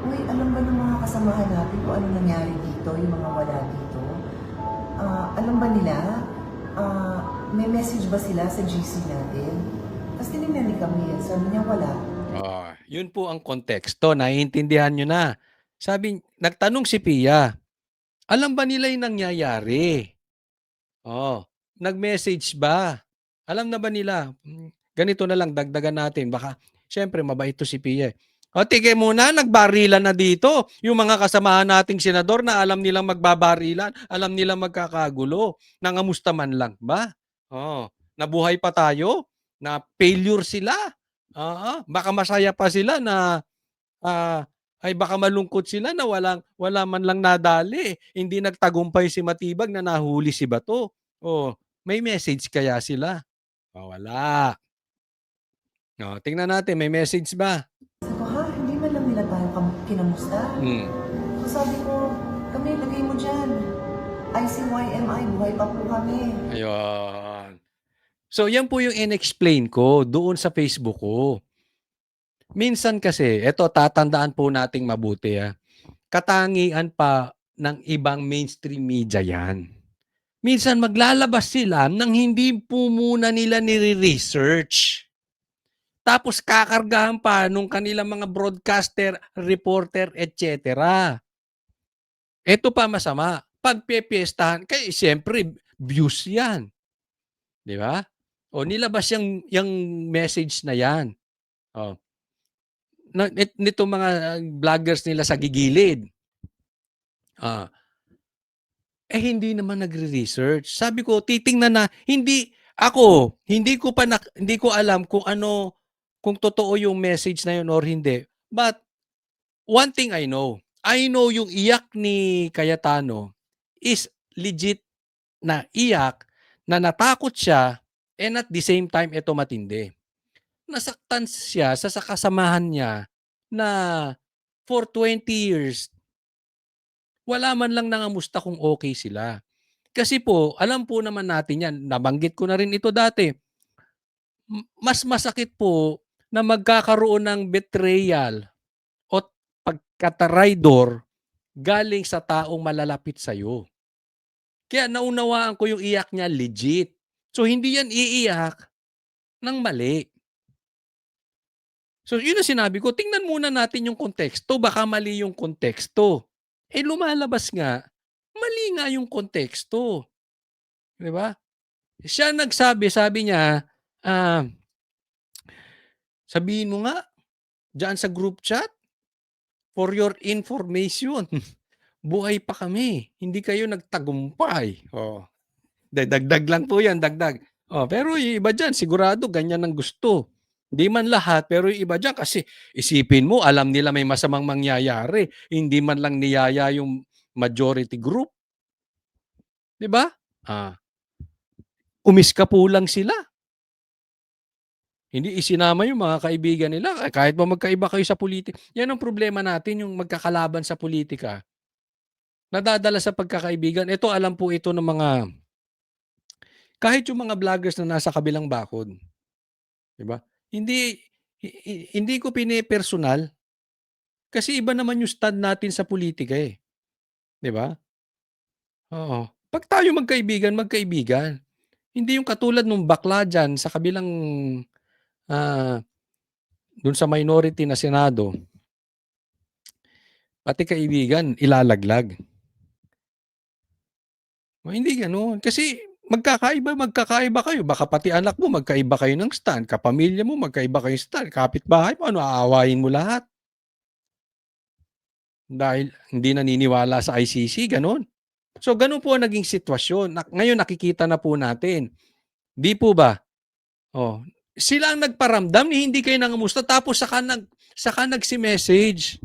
uy, alam ba ng mga kasamahan natin kung ano nangyari dito, yung mga wala dito? Alam ba nila, may message ba sila sa GC natin? Tapos tinignan ni Camille, sabi niya wala. Oh, yun po ang konteksto, naiintindihan nyo na. Sabi, nagtanong si Pia, alam ba nila yung nangyayari? Oh, nag-message ba? Alam na ba nila? Ganito na lang, dagdagan natin. Baka, syempre, mabait to si Pia. O, tige muna, nagbarilan na dito. Yung mga kasamahan nating senador na alam nilang magbabarilan, alam nilang magkakagulo. Nangamusta man lang ba? Oh, nabuhay pa tayo? Na failure sila? Baka masaya pa sila na ay baka malungkot sila na wala man lang nadali. Hindi nagtagumpay si Matibag na nahuli si Bato. Oh, may message kaya sila? Oh, wala. Oh, tingnan natin, may message ba? Sabi ko, ha? Hindi man lang nila tayo kinamusta? So sabi ko, kami, lagay mo dyan. ICYMI, buhay pa po kami. Ayun. So, yan po yung in-explain ko doon sa Facebook ko. Minsan kasi, eto tatandaan po nating mabuti katangian pa ng ibang mainstream media yan. Minsan maglalabas sila nang hindi po muna nila nire-research. Tapos kakargahan pa nung kanilang mga broadcaster, reporter, etc. Ito pa masama. Pag pepiestahan, kaya siyempre views yan. Di ba? O nilabas yung message na yan. O. Nito mga vloggers nila sa gigilid. Hindi naman nagre-research. Sabi ko, titingnan na, hindi ko alam kung totoo yung message na yun or hindi. But, one thing I know yung iyak ni Cayetano is legit na iyak na natakot siya and at the same time ito matindi. Nasaktan siya sa kasamahan niya na for 20 years wala man lang nangamusta kung okay sila. Kasi po, alam po naman natin yan, nabanggit ko na rin ito dati, mas masakit po na magkakaroon ng betrayal o pagkataraydor galing sa taong malalapit sa'yo. Kaya naunawaan ko yung iyak niya legit. So, hindi yan iiyak ng mali. So, yun ang sinabi ko, tingnan muna natin yung konteksto, baka mali yung konteksto. Lumalabas nga, mali nga yung konteksto. Di ba? Siya nagsabi, sabi niya, sabihin mo nga, dyan sa group chat, for your information, buhay pa kami. Hindi kayo nagtagumpay. Oh. Dagdag lang po yan, dagdag. Oh, pero yung iba dyan, sigurado, ganyan ang gusto. Hindi man lahat, pero yung iba dyan, kasi isipin mo, alam nila may masamang mangyayari. Hindi man lang niyaya yung majority group. Diba? Umiska po lang sila. Hindi isinama yung mga kaibigan nila, kahit ba magkaiba kayo sa politika. Yan ang problema natin, yung magkakalaban sa politika. Nadadala sa pagkakaibigan. Ito, alam po ito ng mga, kahit yung mga vloggers na nasa kabilang bakod, 'di ba? Hindi ko pine-personal kasi iba naman yung stand natin sa politika, eh, 'di ba? Oo. 'Pag tayo magkaibigan, magkaibigan. Hindi yung katulad nung bakla diyan sa kabilang, ah, dun sa minority na Senado, pati kaibigan ilalaglag. Hindi gano'n. Kasi magkakaiba kayo. Baka pati anak mo magkaiba kayo ng stand, kapamilya mo magkaiba kayong stand, kapitbahay mo, ano, aawayin mo lahat. Dahil hindi naniniwala sa ICC, gano'n. So, gano'n po ang naging sitwasyon. Ngayon nakikita na po natin. 'Di po ba? Oh, sila ang nagparamdam ni hindi kayo nangamusta tapos saka nagsi-message.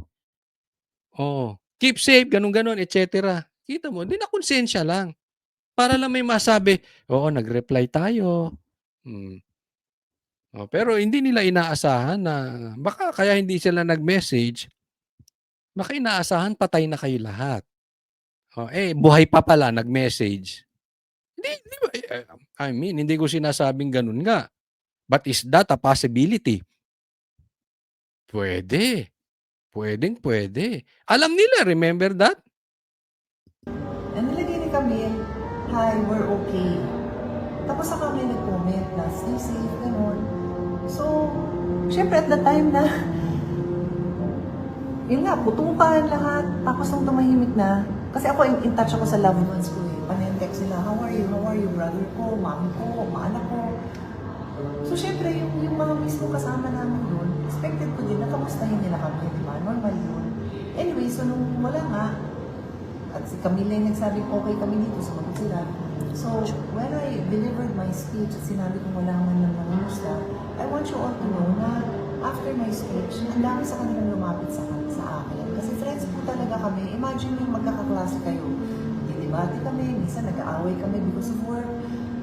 Oh, keep safe, gano'n-gano'n, et cetera. Kita mo, 'di nakonsensya lang. Para lang may masabi, "Oo, nag-reply tayo." Hmm. Oh, pero hindi nila inaasahan na baka kaya hindi sila nag-message, baka inaasahan patay na kayo lahat. Oh, buhay pa pala nag-message. Hindi ba, I mean, hindi ko sinasabing gano'n nga. But is that a possibility? Puwede. Puwedeng-puwede. Alam nila, remember that? And nilagay ni Camille, "Hi, we're okay." Tapos saka may nag-comment na, "Stay safe," gano'n. So, syempre at the time na, yun nga, putukan lahat. Tapos nung tumahimik na, kasi ako in touch ako sa loved ones ko eh. Panentext sila, "How are you? How are you? Brother ko, mami ko, maanak ko." So, syempre, yung mga mismo kasama namin doon, expected ko din na kamustahin nila kami, di ba? Normal yun. Anyway, so nung wala nga, at si Camila yung nagsabing okay kami dito, sumagot sila. So, when I delivered my speech at sinabi kong wala man lang nangamusta, I want you all to know na after my speech, ang dami sa kanilang lumapit sa akin. Kasi friends po talaga kami. Imagine yung magkakaklase kayo. Di-debate kami, minsan nag-aaway kami because of work.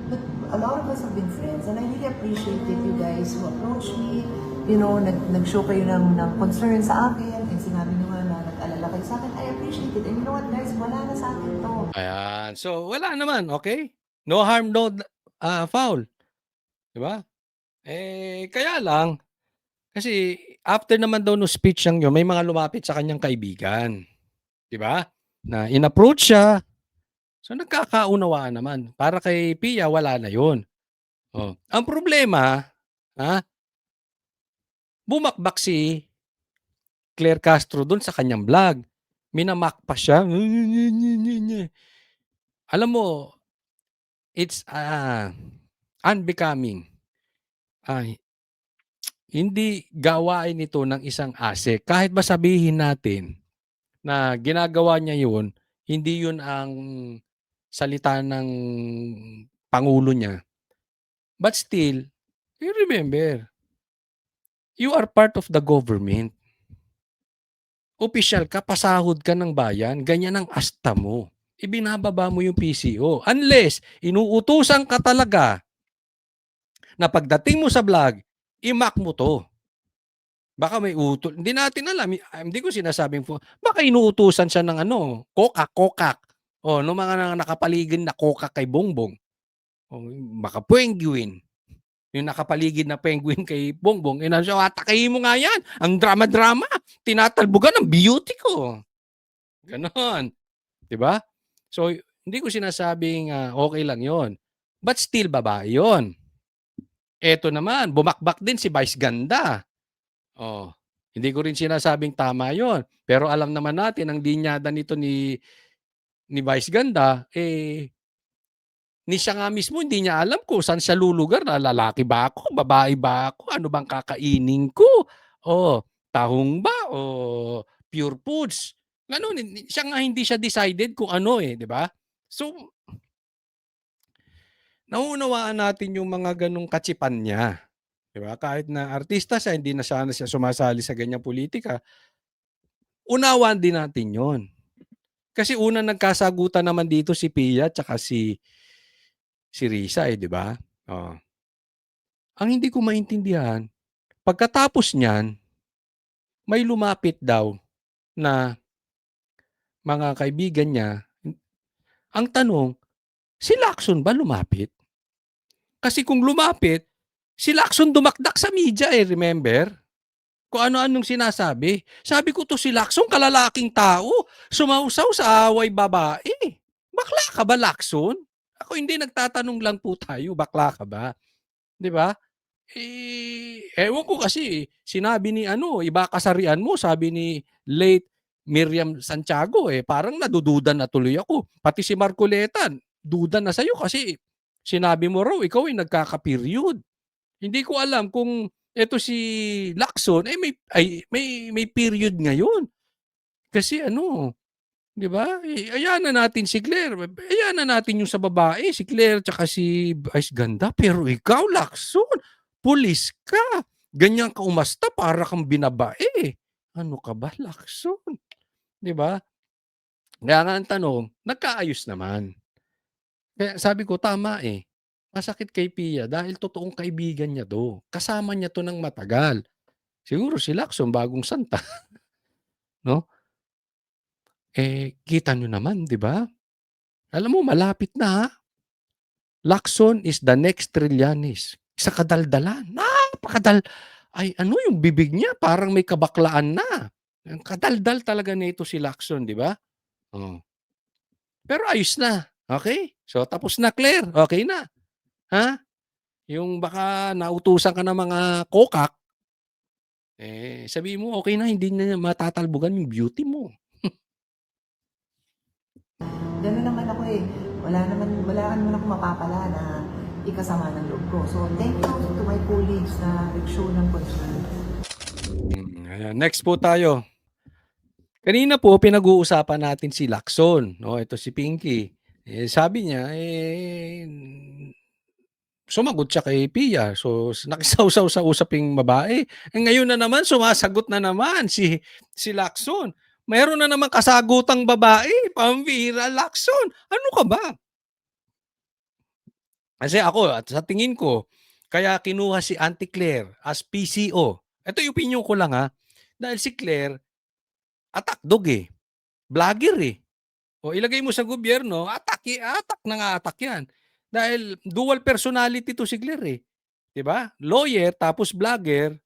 But a lot of us have been friends and I really appreciate it, you guys who approached me, you know, nag-show kayo ng concern sa akin and sinabi nyo nga na nag-alala kayo sa akin. I appreciate it. And you know what guys, wala na sa akin to. Ayan. So, wala naman, okay? No harm, no foul. 'Di ba? Kaya lang, kasi after naman daw nung speech niyang yun, may mga lumapit sa kanyang kaibigan. 'Di ba? Na in-approach siya. So, nagkakaunawaan naman. Para kay Pia, wala na yun. Oh. Ang problema, bumakbak si Claire Castro dun sa kanyang vlog. Minamock pa siya. Alam mo, it's unbecoming. Hindi gawain ito ng isang ASEC. Kahit ba sabihin natin na ginagawa niya yun, hindi yun ang salita ng pangulo niya. But still, you remember, you are part of the government. Opisyal ka, pasahod ka ng bayan, ganyan ang asta mo. Ibinababa mo yung PCO. Unless, inuutusan ka talaga na pagdating mo sa vlog, i-mock mo to. Baka may utol. Hindi natin alam. Hindi ko sinasabing po. Baka inuutusan siya ng kokak. O, no mga nakapaligid na kokak kay Bongbong. O, baka penguin. Yung nakapaligid na penguin kay Bongbong. Atakayin mo nga yan. Ang drama-drama. Tinatalbugan ng beauty ko. Ganon. Diba? So, hindi ko sinasabing okay lang yon. But still, babae yon. Eto naman, bumakbak din si Vice Ganda. Oh, hindi ko rin sinasabing tama 'yon. Pero alam naman natin ang linyada nito ni Vice Ganda, ni siya nga mismo hindi niya alam kung saan siya lulugar, na lalaki ba ako, babae ba ako, ano bang kakainin ko? Oh, tahong ba o pure foods? Gano'n, siya nga hindi siya decided kung ano 'di ba? So, nauunawaan natin yung mga gano'ng katsipan niya. 'Di ba? Kahit na artista siya, hindi na sana siya sumasali sa ganyang politika, unawaan din natin 'yon. Kasi unang nagkasagutan naman dito si Pia tsaka si Risa 'di ba? Oh. Ang hindi ko maintindihan, pagkatapos niyan, may lumapit daw na mga kaibigan niya. Ang tanong, si Lacson ba lumapit? Kasi kung lumapit, si Lacson dumakdak sa media remember? Kung ano-anong sinasabi. Sabi ko to si Lacson, kalalaking tao, sumausaw sa away babae. Bakla ka ba, Lacson? Ako hindi, nagtatanong lang po tayo, bakla ka ba? 'Di ba? Ewan ko kasi, sinabi ni iba kasarian mo, sabi ni late Miriam Santiago, parang nadududa na tuloy ako. Pati si Marcoleta, duda na sa'yo kasi sinabi mo raw, ikaw ay nagkaka-period. Hindi ko alam kung eto si Lacson, may period ngayon. Kasi 'di ba? Ayan na natin si Claire. Ayan na natin yung sa babae, si Claire tsaka si Vice Ganda. Pero ikaw, Lacson, pulis ka. Ganyan ka umasta para kang binabae. Ano ka ba, Lacson? 'Di ba? Kaya nga ang tanong, nagkaayos naman. Kaya sabi ko, tama masakit kay Pia dahil totoong kaibigan niya 'to. Kasama niya 'to ng matagal. Siguro si Lacson bagong santa, 'no? Kita niyo naman, 'di ba? Alam mo malapit na, Lacson is the next Trillanes. Sa kadaldalan, yung bibig niya parang may kabaklaan na. Ang kadaldal talaga nito si Lacson, 'di ba? Oh. Pero ayos na, okey? So tapos na, Claire, okey na. Ha? Yung baka nautusan ka ng mga kokak, sabihin mo okey na, hindi na matatalbogan yung beauty mo. Gano'n naman ako wala naman ako mapapala na ikasama ng loob ko. So, thank you to my colleagues na nag-show ng concern. Ayan, next po tayo. Kanina po pinag-uusapan natin si Lacson, ito si Pinky. Sabi niya, sumagot siya kay Pia. So, nakisawsaw sa usaping babae. Ngayon na naman, sumasagot na naman si Lacson. Mayroon na naman kasagutang babae. Pambihira, Lacson. Ano ka ba? Kasi ako, at sa tingin ko, kaya kinuha si Auntie Claire as PCO. Ito yung opinion ko lang Dahil si Claire, attack dog Vlogger O ilagay mo sa gobyerno, attack na nga attack yan. Dahil dual personality to si Claire 'Di ba? Lawyer tapos vlogger,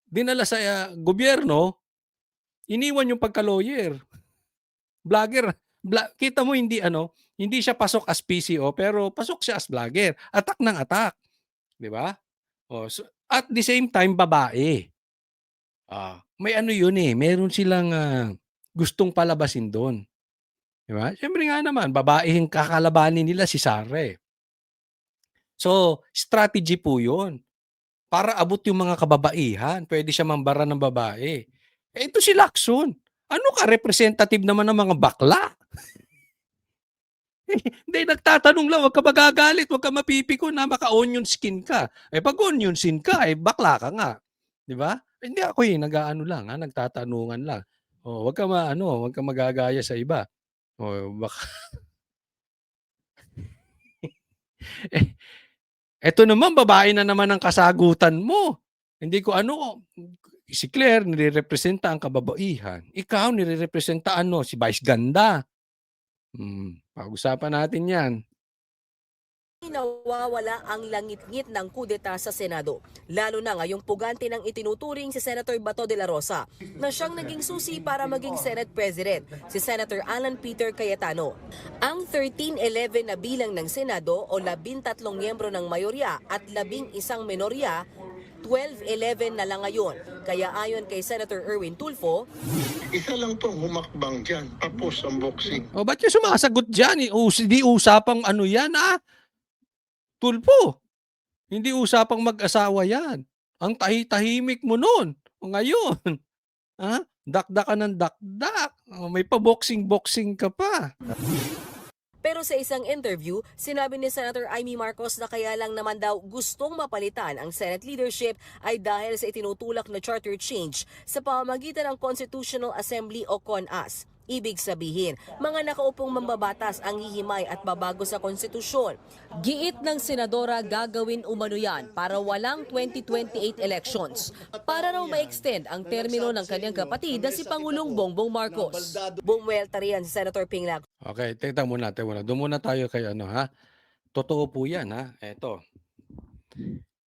dinala sa gobyerno, iniwan yung pagka-lawyer. Vlogger, kita mo hindi siya pasok as PCO pero pasok siya as vlogger. Attack ng attack, 'di ba? So, at the same time babae. May yun meron silang gustong palabasin doon. 'Di ba? Siyempre nga naman babae yung kakalabanin nila si Sara So, strategy po 'yun. Para abot yung mga kababaihan, pwede siya mambara ng babae. Ito si Lacson, ano ka representative naman ng mga bakla. Hindi, nagtatanong lang, wag ka magagalit, wag ka mapipiko na maka-onion skin ka. Pag onion skin ka, bakla ka nga. 'Di ba? Hindi ako nag-aano lang nagtatanungan lang. Wag ka wag ka magagaya sa iba. Baka eto naman babae na naman ang kasagutan mo. Hindi ko si Claire nirerepresenta ang kababaihan. Ikaw nirerepresenta si Vice Ganda. Pag-usapan natin 'yan. Nawawala ang langit-ngit ng kudeta sa Senado, lalo na ngayong pugante ng itinuturing si Senator Bato de la Rosa na siyang naging susi para maging Senate President, si Senator Alan Peter Cayetano. Ang 1311 na bilang ng Senado o 13 miyembro ng mayorya at 11 minorya, 12-11 na lang ngayon. Kaya ayon kay Senator Erwin Tulfo, isa lang pong humakbang dyan, tapos ang boxing. Ba't yung sumasagot dyan? Di usapang yan Tulfo. Hindi usapang mag-asawa yan. Ang tahimik mo nun. Ngayon, dakdakan ng dakdak. May pa-boxing ka pa. Pero sa isang interview, sinabi ni Senator Amy Marcos na kaya lang naman daw gustong mapalitan ang Senate leadership ay dahil sa itinutulak na charter change sa pamamagitan ng Constitutional Assembly o CONAS. Ibig sabihin, mga nakaupong mambabatas ang hihimay at babago sa konstitusyon. Giit ng senadora gagawin umano yan para walang 2028 elections. Para raw ma-extend ang termino ng kanyang kapatid na si Pangulong Bongbong Marcos. Bumuelta riyan si Senator Ping Lacson. Okay, tingnan muna natin muna. Doon muna tayo kay ano ha. Totoo po 'yan ha. Eto.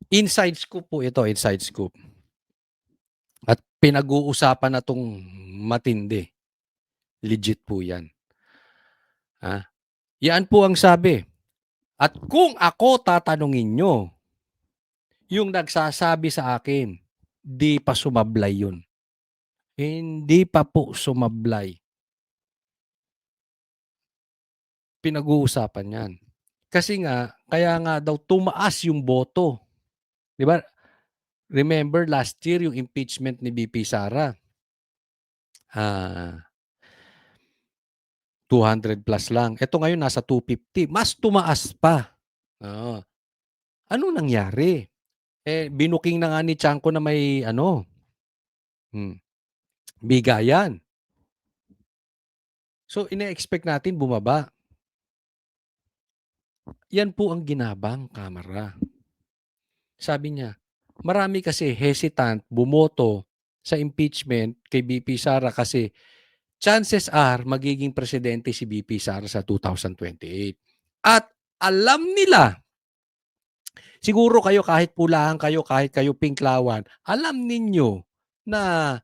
Inside scoop po ito, inside scoop. At pinag-uusapan na 'tong matindi. Legit po 'yan. Ha? Yan po ang sabi. At kung ako tatanungin nyo, yung nagsasabi sa akin, di pa sumablay yun. Hindi pa po sumablay. Pinag-uusapan yan. Kasi nga, kaya nga daw tumaas yung boto. Di ba? Remember last year yung impeachment ni BP Sara. 200 plus lang. Ito ngayon nasa 250. Mas tumaas pa. Oo. Ano nangyari? Binuking na nga ni Chanco na may bigayan. So, ine-expect natin bumaba. Yan po ang ginabang Kamara. Sabi niya, marami kasi hesitant bumoto sa impeachment kay BP Sara kasi chances are magiging presidente si BP Sara sa 2028. At alam nila, siguro kayo kahit pulahan kayo, kahit kayo pinklawan, alam ninyo na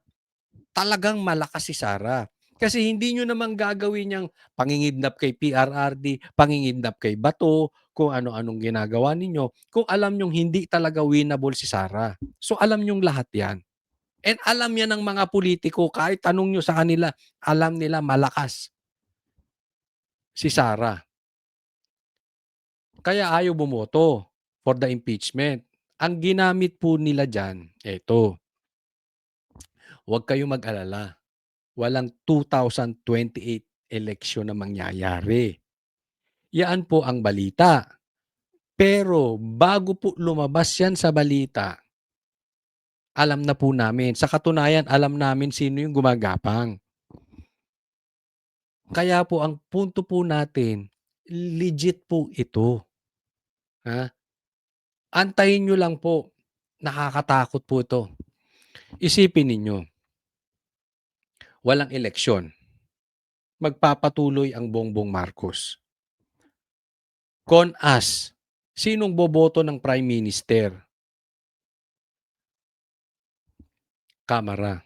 talagang malakas si Sara. Kasi hindi nyo naman gagawin niyang pangingidnap kay PRRD, pangingidnap kay Bato, kung ano-anong ginagawa ninyo, kung alam nyong hindi talaga winnable si Sara. So alam nyong lahat yan. And alam yan ng mga politiko, kahit tanong nyo sa kanila, alam nila malakas si Sara. Kaya ayaw bumoto for the impeachment. Ang ginamit po nila dyan, eto, huwag kayong mag-alala. Walang 2028 election na mangyayari. Yan po ang balita. Pero bago po lumabas yan sa balita, alam na po namin. Sa katunayan, alam namin sino yung gumagapang. Kaya po ang punto po natin, legit po ito. Ha? Antayin nyo lang po. Nakakatakot po ito. Isipin ninyo, walang eleksyon. Magpapatuloy ang Bongbong Marcos. Con-as, sinong boboto ng Prime Minister? Kamara.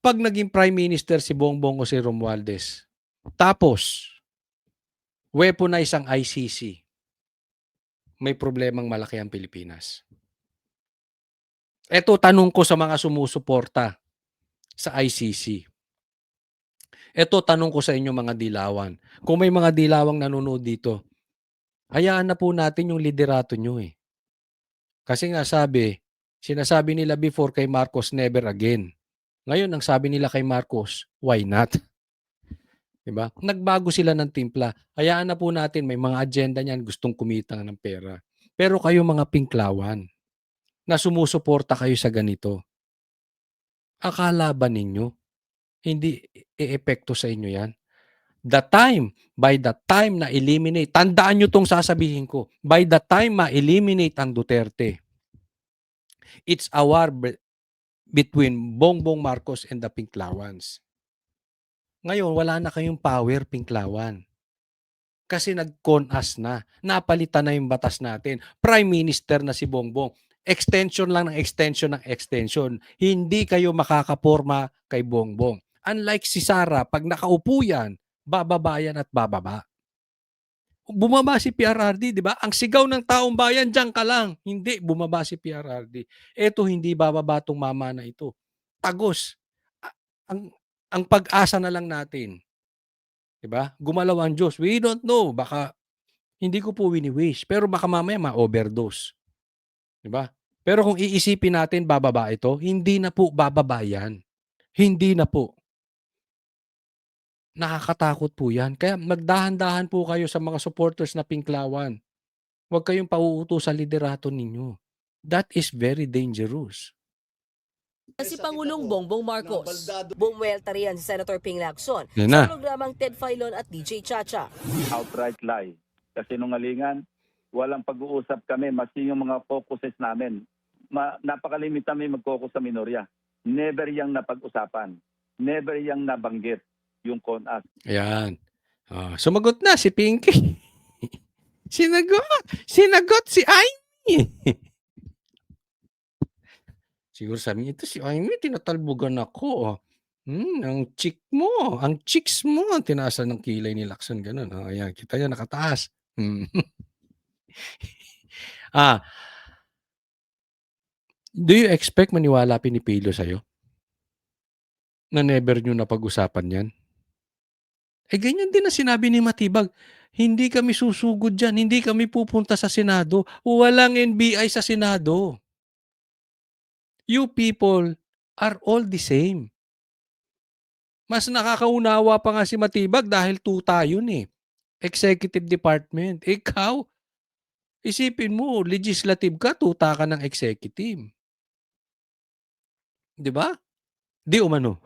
Pag naging Prime Minister si Bongbong o si Romualdez, tapos, weaponize ang ICC, may problemang malaki ang Pilipinas. Ito tanong ko sa mga sumusuporta sa ICC. Ito tanong ko sa inyo mga dilawan. Kung may mga dilawang nanonood dito, hayaan na po natin yung liderato nyo eh. Kasi nga sinasabi nila before kay Marcos, never again. Ngayon, ang sabi nila kay Marcos, why not? Diba? Nagbago sila ng timpla. Hayaan na po natin, may mga agenda niyan, gustong kumita ng pera. Pero kayo mga pinklawan, na sumusuporta kayo sa ganito, akala ba ninyo, hindi e-epekto sa inyo yan? By the time na eliminate, tandaan nyo tong sasabihin ko, by the time ma-eliminate ang Duterte, it's a war between Bongbong Marcos and the Pinklawans. Ngayon, wala na kayong power, Pinklawan. Kasi nag-con-us na. Napalitan na yung batas natin. Prime Minister na si Bongbong. Extension lang ng extension ng extension. Hindi kayo makakaporma kay Bongbong. Unlike si Sara, pag nakaupo yan, bababa yan at bababa. Bumaba si PRRD, di ba? Ang sigaw ng taong bayan, diyan ka lang. Hindi, bumaba si PRRD. Eto, hindi bababa tong mama na ito. Tagos. Ang pag-asa na lang natin. Di ba? Gumalaw ang Diyos. We don't know. Baka, hindi ko po wini-wish. Pero baka mamaya ma-overdose. Di ba? Pero kung iisipin natin, bababa ito, hindi na po bababa yan. Hindi na po. Nakakatakot po yan. Kaya magdahan-dahan po kayo sa mga supporters na Pinklawan. Huwag kayong pauuto sa liderato ninyo. That is very dangerous. si Pangulong Bongbong Marcos. Bumuelta riyan si Senator Ping Lacson Yan sa na. programang Ted Filon at DJ Chacha. Outright lie. Kasinungalingan, walang pag-uusap kami, maski yung mga focuses namin. Napakalimit kami mag-focus sa minorya. Never yang napag-usapan. Never yang nabanggit yung CONAS. Ayan. Sumagot na si Pinky. Sinagot si Amy. Siguro sabi niya, ito si Amy, tinatalbogan ako. Ang chicks mo, tinaasan ng kilay ni Lacson, ganun. Ayan, kita niya, nakataas. Do you expect maniwala Pinipilo sa'yo? Na never nyo napag-usapan yan? Ganyan din ang sinabi ni Matibag. Hindi kami susugod dyan. Hindi kami pupunta sa Senado. Walang NBI sa Senado. You people are all the same. Mas nakakaunawa pa nga si Matibag dahil tuta yun eh. Executive Department. Ikaw, isipin mo, legislative ka, tuta ka ng executive. Di ba? Di umano.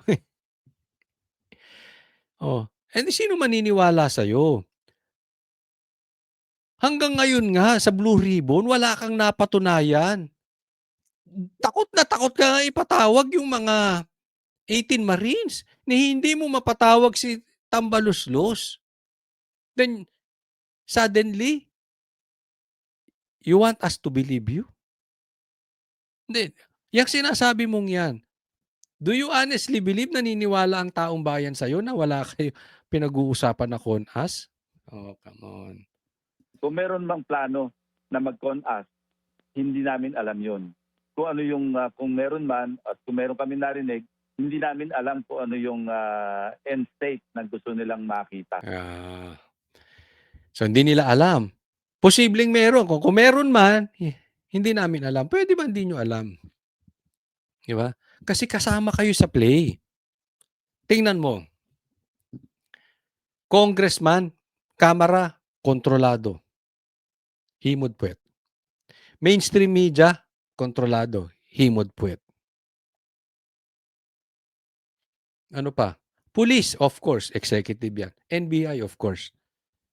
Sino maniniwala sa'yo? Hanggang ngayon nga, sa Blue Ribbon, wala kang napatunayan. Takot na takot ka nga ipatawag yung mga 18 Marines na hindi mo mapatawag si Tambaluslos. Then, suddenly, you want us to believe you? Hindi. Yung sinasabi mong yan, do you honestly believe naniniwala ang taong bayan sa'yo na wala kayo pinag-uusapan na CONAS? Come on. Kung meron mang plano na mag-CONAS, hindi namin alam yon. Kung ano yung, kung meron man, at kung meron kami narinig, hindi namin alam kung ano yung end state na gusto nilang makita. So, hindi nila alam. Posibleng meron. Kung meron man, hindi namin alam. Pwede ba hindi nyo alam? Di ba? Kasi kasama kayo sa play. Tingnan mo. Congressman, Kamara, kontrolado. Himod puwet. Mainstream media, kontrolado. Himod puwet. Ano pa? Police, of course, executive yan. NBI, of course.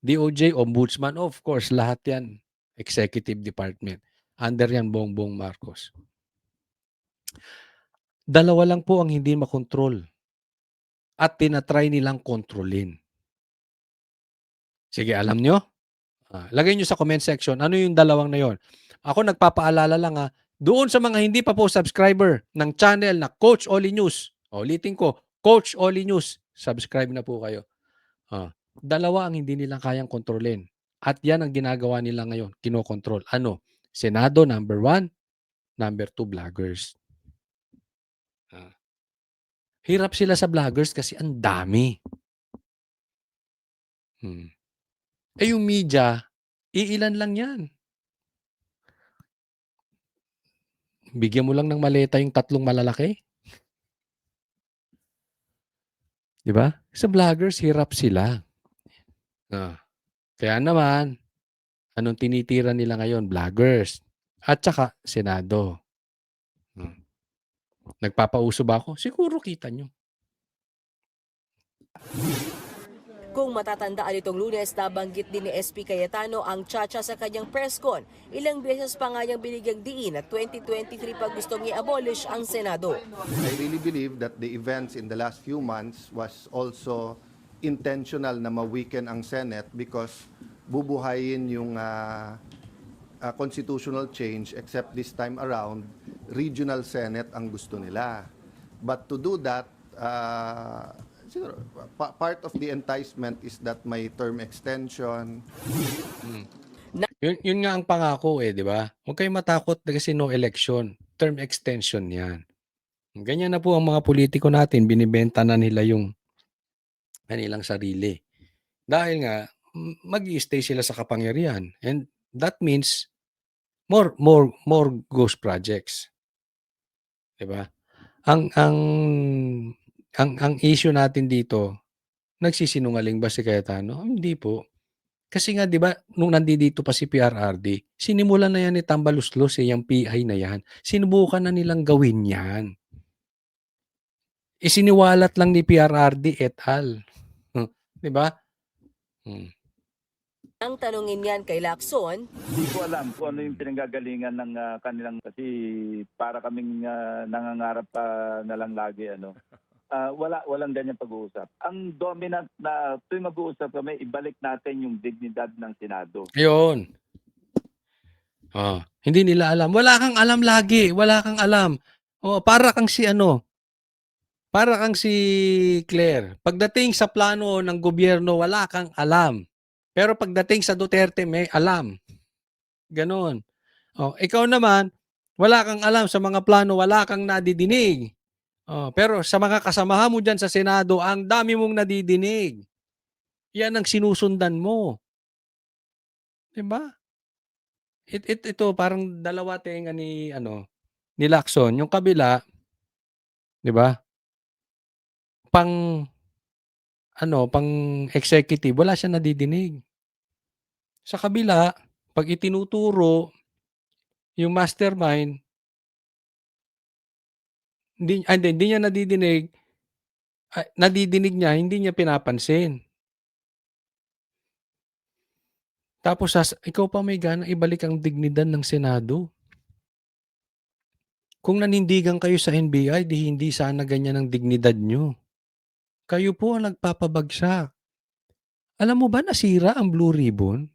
DOJ, Ombudsman, of course, lahat yan, executive department. Under yan, Bongbong Marcos. Dalawa lang po ang hindi makontrol. At tinatry nilang kontrolin. Sige, alam nyo? Lagay nyo sa comment section, ano yung dalawang na yon? Ako nagpapaalala lang doon sa mga hindi pa po subscriber ng channel na Coach Oli News. Ulitin ko, Coach Oli News. Subscribe na po kayo. Dalawa ang hindi nilang kayang kontrolin. At yan ang ginagawa nila ngayon, kinokontrol. Ano? Senado, number 1. Number 2, vloggers. Hirap sila sa vloggers kasi ang dami. Yung media, iilan lang yan. Bigyan mo lang ng maleta yung 3 malalaki. Di ba? Sa vloggers, hirap sila. Kaya naman, anong tinitira nila ngayon? Vloggers. At saka, Senado. Nagpapauso ba ako? Siguro kita nyo. Kung matatandaan itong Lunes, nabanggit din ni SP Cayetano ang Chacha sa kanyang press con. Ilang beses pa nga niyang binigyang diin at 2023 pa gustong i-abolish ang Senado. I really believe that the events in the last few months was also intentional na ma-weaken ang Senate because bubuhayin yung constitutional change, except this time around, regional Senate ang gusto nila. But to do that, part of the enticement is that may term extension. Yun nga ang pangako di ba? Huwag kayong matakot kasi no election. Term extension yan. Ganyan na po ang mga politiko natin. Binibenta na nila yung kanilang sarili. Dahil nga, mag-i-stay sila sa kapangyarihan. And that means more ghost projects. Di ba? Ang issue natin dito, nagsisinungaling ba si Cayetano? Hindi po. Kasi nga, di ba, nung nandito pa si PRRD, sinimulan na yan ni Tambaluslos, yung PI na yan. Sinubukan na nilang gawin yan. Isiniwalat lang ni PRRD et al. 'Di ba? Ang tanungin niyan kay Lacson, Hindi ko alam kung ano yung pinanggagalingan ng kanilang kasi para kaming nangangarap pa na lang lagi ano. Walang ganyan pag-uusap. Ang dominant na tuwing mag-uusap kami, ibalik natin yung dignidad ng Senado. Ayun. Hindi nila alam. Wala kang alam lagi. Wala kang alam. Para kang si Claire. Pagdating sa plano ng gobyerno, wala kang alam. Pero pagdating sa Duterte, may alam. Ganon. Ikaw naman, wala kang alam sa mga plano, wala kang nadidinig. Pero sa mga kasamahan mo dyan sa Senado, ang dami mong nadidinig. Yan ang sinusundan mo. Diba? Ito parang dalawa tenga ni Lacson. Yung kabila, 'di ba? Pang executive, wala siyang nadidinig. Sa kabila, pag itinuturo yung mastermind, hindi niya nadidinig, nadidinig niya, hindi niya pinapansin. Tapos ikaw pa may gana ibalik ang dignidad ng Senado. Kung nanindigan kayo sa NBI, hindi sana ganyan ang dignidad nyo. Kayo po ang nagpapabagsak. Alam mo ba nasira ang Blue Ribbon?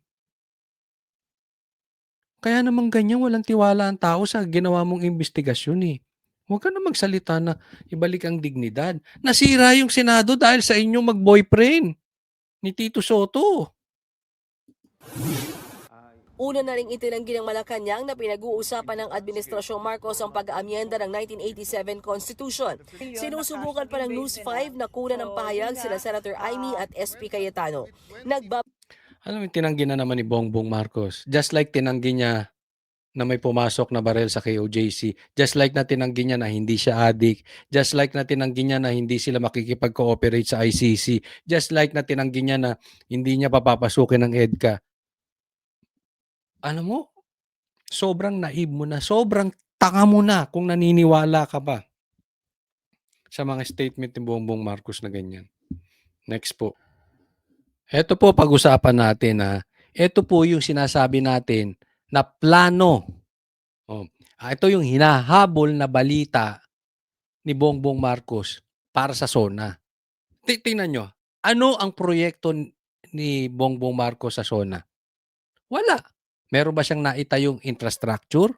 Kaya naman ganyan walang tiwala ang tao sa ginawa mong investigasyon eh. Huwag ka na magsalita na ibalik ang dignidad. Nasira yung Senado dahil sa inyong mag-boyfriend ni Tito Soto. una na ring itinanggi ng Malacanang na pinag-uusapan ng Administrasyong Marcos ang pag-aamyenda ng 1987 Constitution. Sinusubukan pa ng News 5 na kunan ng pahayag sila Senator Amy at SP Cayetano. Alam mo, tinanggi na naman ni Bongbong Marcos. Just like tinanggi niya na may pumasok na barel sa KOJC. Just like na tinanggi niya na hindi siya adik. Just like na tinanggi niya na hindi sila makikipag-cooperate sa ICC. Just like na tinanggi niya na hindi niya papapasukin ng EDCA. Alam mo, sobrang naive mo na, sobrang tanga mo na kung naniniwala ka ba sa mga statement ni Bongbong Marcos na ganyan. Next po. Ito po pag-usapan natin na ito po yung sinasabi natin na plano. Ito yung hinahabol na balita ni Bongbong Marcos para sa SONA. Tingnan nyo, ano ang proyekto ni Bongbong Marcos sa SONA? Wala. Meron ba siyang naitayong infrastructure?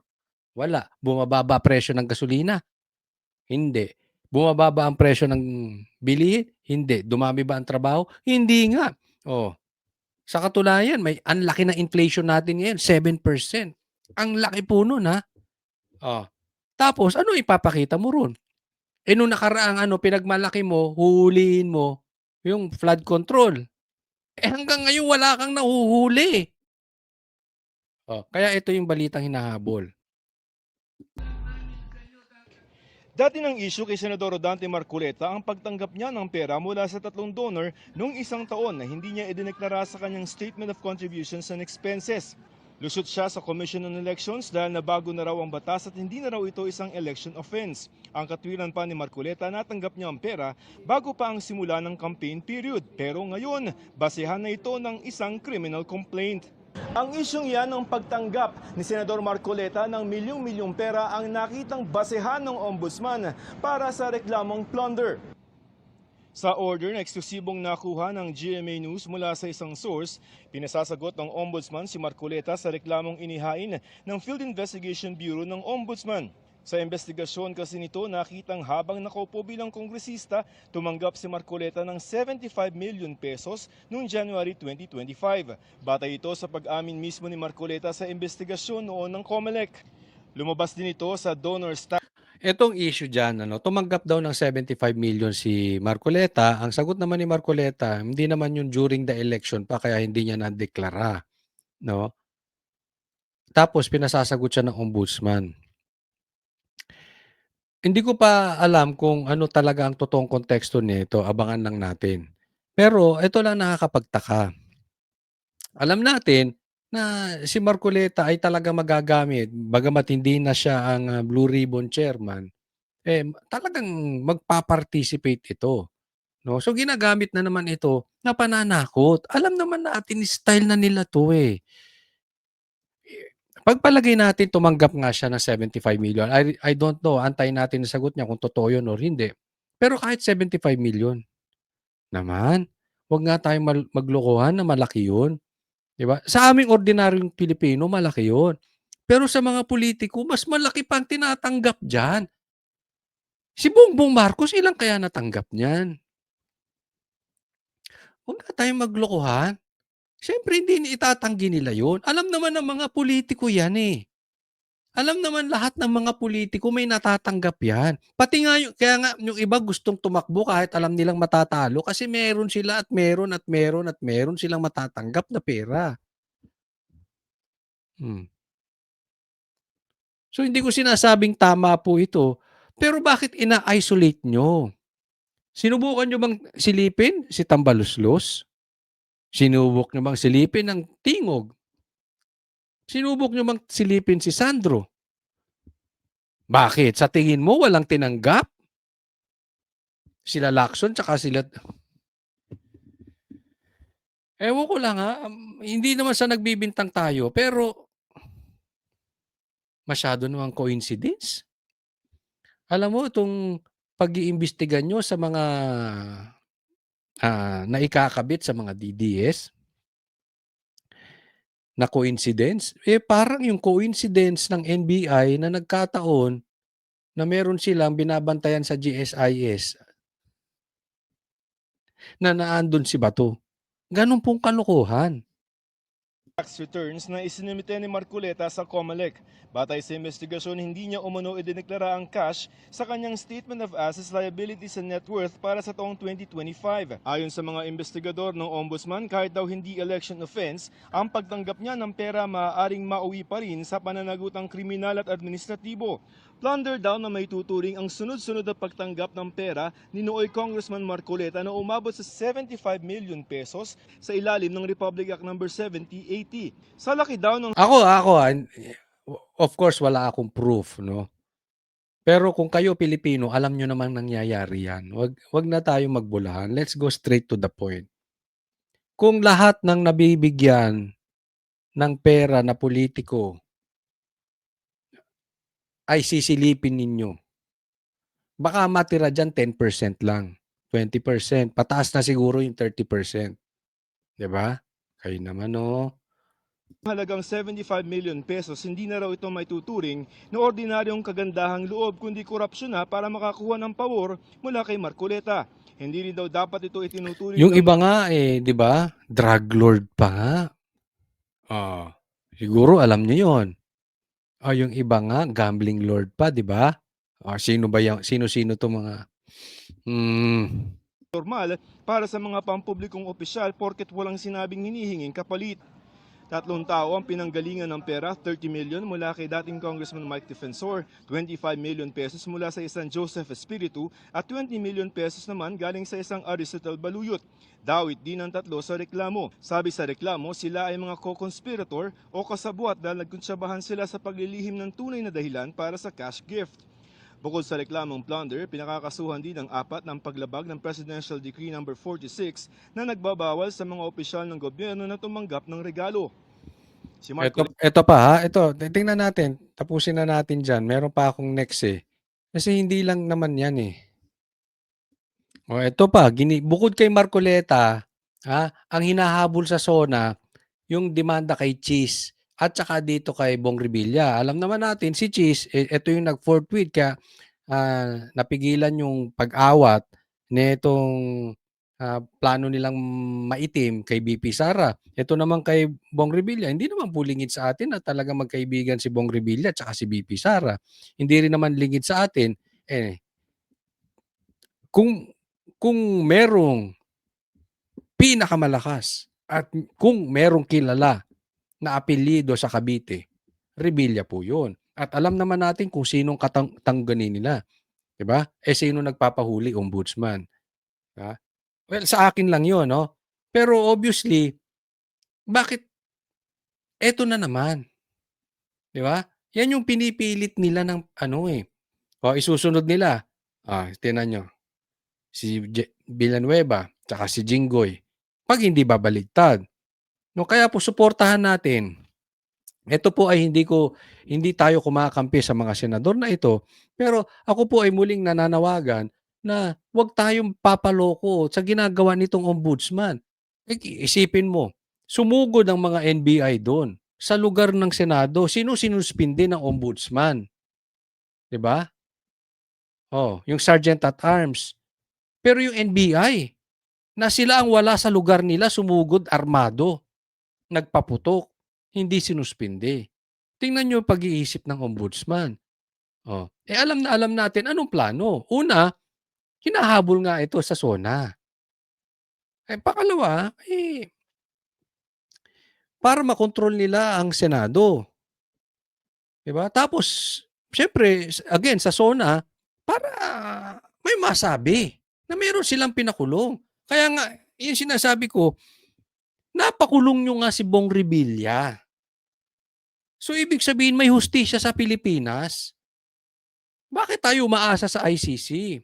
Wala. Bumababa presyo ng gasolina? Hindi. Bumababa ang presyo ng bilihin? Hindi. Dumami ba ang trabaho? Hindi nga. Sa katunayan, ang laki na inflation natin ngayon, 7%. Ang laki po nun, ha? Tapos, ano ipapakita mo ron? Nung nakaraang pinagmalaki mo, huhulihin mo yung flood control. Hanggang ngayon, wala kang nahuhuli. Kaya ito yung balitang hinahabol. Dati ng issue kay Senador Rodante Marcoleta ang pagtanggap niya ng pera mula sa 3 donor noong isang taon na hindi niya idineklara sa kanyang Statement of Contributions and Expenses. Lusot siya sa Commission on Elections dahil nabago na raw ang batas at hindi na raw ito isang election offense. Ang katwiran pa ni Marcoleta, natanggap niya ang pera bago pa ang simula ng campaign period. Pero ngayon, basehan na ito ng isang criminal complaint. Ang isyong yan ng pagtanggap ni Senador Marcoleta ng milyong-milyong pera ang nakitang basehan ng ombudsman para sa reklamong plunder. Sa order na eksklusibong nakuha ng GMA News mula sa isang source, pinasasagot ng ombudsman si Marcoleta sa reklamong inihain ng Field Investigation Bureau ng Ombudsman. Sa investigasyon kasi nito, nakitang habang nakaupo bilang kongresista, tumanggap si Marcoleta ng 75 million pesos noong January 2025. Batay ito sa pag-amin mismo ni Marcoleta sa investigasyon noon ng COMELEC. Lumabas din ito sa donor staff. Etong issue dyan, tumanggap daw ng 75 million si Marcoleta. Ang sagot naman ni Marcoleta, hindi naman yun during the election pa, kaya hindi niya na-deklara. No? Tapos pinasasagot siya ng ombudsman. Hindi ko pa alam kung ano talaga ang totoong konteksto nito, abangan lang natin. Pero ito lang nakakapagtaka. Alam natin na si Marcoleta ay talaga magagamit, bagamat hindi na siya ang Blue Ribbon chairman, talagang magpa-participate ito, 'no? So, ginagamit na naman ito na pananakot. Alam naman natin style na nila 'to, eh. Pagpalagay natin tumanggap nga siya ng 75 million, I don't know, antayin natin ang sagot niya kung totoo yun or hindi. Pero kahit 75 million naman, 'wag nga tayong maglokohan na malaki yun, 'di ba? Sa aming ordinaryong Pilipino malaki yun. Pero sa mga pulitiko mas malaki pa ang tinatanggap diyan. Si Bongbong Marcos ilan kaya natanggap niyan? 'Wag nga tayong maglokohan. Siyempre hindi itatanggi nila yun. Alam naman ng mga pulitiko yan, eh. Alam naman lahat ng mga pulitiko may natatanggap yan. Pati nga kaya nga yung iba gustong tumakbo kahit alam nilang matatalo kasi meron sila at meron at meron at meron silang matatanggap na pera. Hmm. So hindi ko sinasabing tama po ito, pero bakit ina-isolate nyo? Sinubukan nyo bang silipin si Tambaluslos? Sinubok nyo bang silipin ang Tingog? Sinubok nyo bang silipin si Sandro? Bakit? Sa tingin mo walang tinanggap? Sila Lacson tsaka sila ewan ko lang, hindi naman sa nagbibintang tayo pero masyado namang coincidence. Alam mo itong pag-iimbestiga niyo sa mga, naikakabit sa mga DDS na coincidence, parang yung coincidence ng NBI na nagkataon na meron silang binabantayan sa GSIS na naandun si Bato. Gano'n pong kalokohan. Tax returns na isinimite ni Marcoleta sa COMELEC. Batay sa investigasyon, hindi niya umano idineklara ang cash sa kanyang Statement of Assets, Liabilities and Net Worth para sa taong 2025. Ayon sa mga investigador ng Ombudsman, kahit daw hindi election offense, ang pagtanggap niya ng pera maaaring mauwi pa rin sa pananagutang kriminal at administratibo. Plunder daw na may tuturing ang sunod-sunod na pagtanggap ng pera ni nooy Congressman Marcoleta na umabot sa 75 million pesos sa ilalim ng Republic Act No. 7080. Sa laki daw ng Ako, of course wala akong proof, 'no. Pero kung kayo Pilipino, alam niyo namang nangyayari 'yan. Wag na tayong magbulahan. Let's go straight to the point. Kung lahat ng nabibigyan ng pera na pulitiko ay sisilipin ninyo, baka matira diyan 10% lang, 20%, pataas na siguro yung 30%, 'di ba? Kayo naman, oh. halagang 75 million pesos, hindi na raw ito may tuturing na ordinaryong kagandahang loob kundi korupsyon na para makakuha ng pawor mula kay Marcoleta. Hindi rin daw dapat ito itinuturing Yung iba nga, 'di ba, drug lord pa nga. Oh, siguro alam niyo 'yon. Yung iba nga gambling lord pa, 'di ba? Sino ba sino-sino 'tong mga normal para sa mga pampublikong opisyal porket walang sinabing hinihinging kapalit. 3 tao ang pinanggalingan ng pera, 30 million mula kay dating Congressman Mike Defensor, 25 million pesos mula sa isang Joseph Espiritu at 20 million pesos naman galing sa isang Aristotle Baluyot. Dawit din ang tatlo sa reklamo. Sabi sa reklamo, sila ay mga co-conspirator o kasabwat dahil nagkuntsabahan sila sa paglilihim ng tunay na dahilan para sa cash gift. Bukod sa reklamong plunder, pinakakasuhan din ng 4 ng paglabag ng Presidential Decree No. 46 na nagbabawal sa mga opisyal ng gobyerno na tumanggap ng regalo. Si Ito pa, ito tingnan natin, tapusin na natin diyan. Meron pa akong next, eh. Kasi hindi lang naman 'yan, eh. Ito pa, bukod kay Marcoleta, ang hinahabol sa SONA yung demanda kay Cheese at saka dito kay Bong Revilla. Alam naman natin si Cheese, ito yung nag-forthwith kaya napigilan yung pag-awat nitong plano nilang maitim kay BP Sara. Ito naman kay Bong Revilla, hindi naman po lingid sa atin na talagang magkaibigan si Bong Revilla at saka si BP Sara. Hindi rin naman lingid sa atin, kung merong pinakamalakas at kung merong kilala na apelyido sa Cavite, Revilla po 'yun. At alam naman natin kung sinong tangganin nila, 'di ba? Sino nagpapahuli? Ombudsman, well, sa akin lang 'yun, 'no? Pero obviously, bakit eto na naman, 'di ba? 'Yan yung pinipilit nila ng O isusunod nila, tingnan nyo, si Villanueva, tsaka si Jinggoy, pag hindi babaligtad. No, kaya po suportahan natin. Ito po ay hindi tayo kumakampi sa mga senador na ito, pero ako po ay muling nananawagan na huwag tayong papaloko sa ginagawa nitong ombudsman. Isipin mo, sumugod ang mga NBI doon sa lugar ng Senado. Sino sinuspindi ng ombudsman? 'Di ba? Oh, yung Sergeant at Arms. Pero yung NBI, na sila ang wala sa lugar nila, sumugod armado, nagpaputok, hindi sinuspindi. Tingnan niyo yung pag-iisip ng ombudsman. Oh, alam na alam natin anong plano. Una, hinahabol nga ito sa SONA. Pangalawa, para makontrol nila ang Senado. 'Di ba? Tapos, siyempre, again, sa SONA, para may masabi na meron silang pinakulong. Kaya nga, yung sinasabi ko, napakulong nyo nga si Bong Revilla. So, ibig sabihin may hustisya sa Pilipinas. Bakit tayo umaasa sa ICC?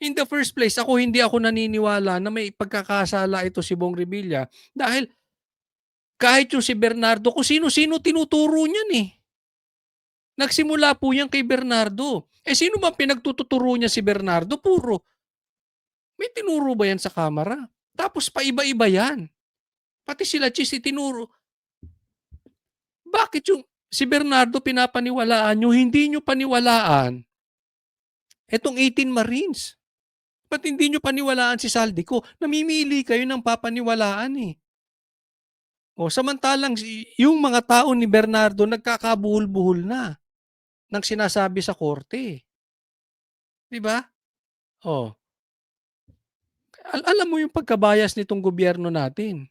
In the first place, hindi ako naniniwala na may pagkakasala ito si Bong Revilla dahil kahit yung si Bernardo, kung sino-sino tinuturo niyan eh. Nagsimula po yan kay Bernardo. Sino bang pinagtuturo niya si Bernardo? Puro. May tinuro ba yan sa kamera? Tapos paiba-iba yan. Pati sila Chis itinuro. Bakit yung si Bernardo pinapaniwalaan nyo, hindi nyo paniwalaan etong 18 Marines? Ba't hindi nyo paniwalaan si Saldico? Namimili kayo ng papaniwalaan eh. Samantalang yung mga tao ni Bernardo nagkakabuhol-buhol na ng sinasabi sa korte. 'Di ba? Alam mo yung pagkabayas nitong gobyerno natin.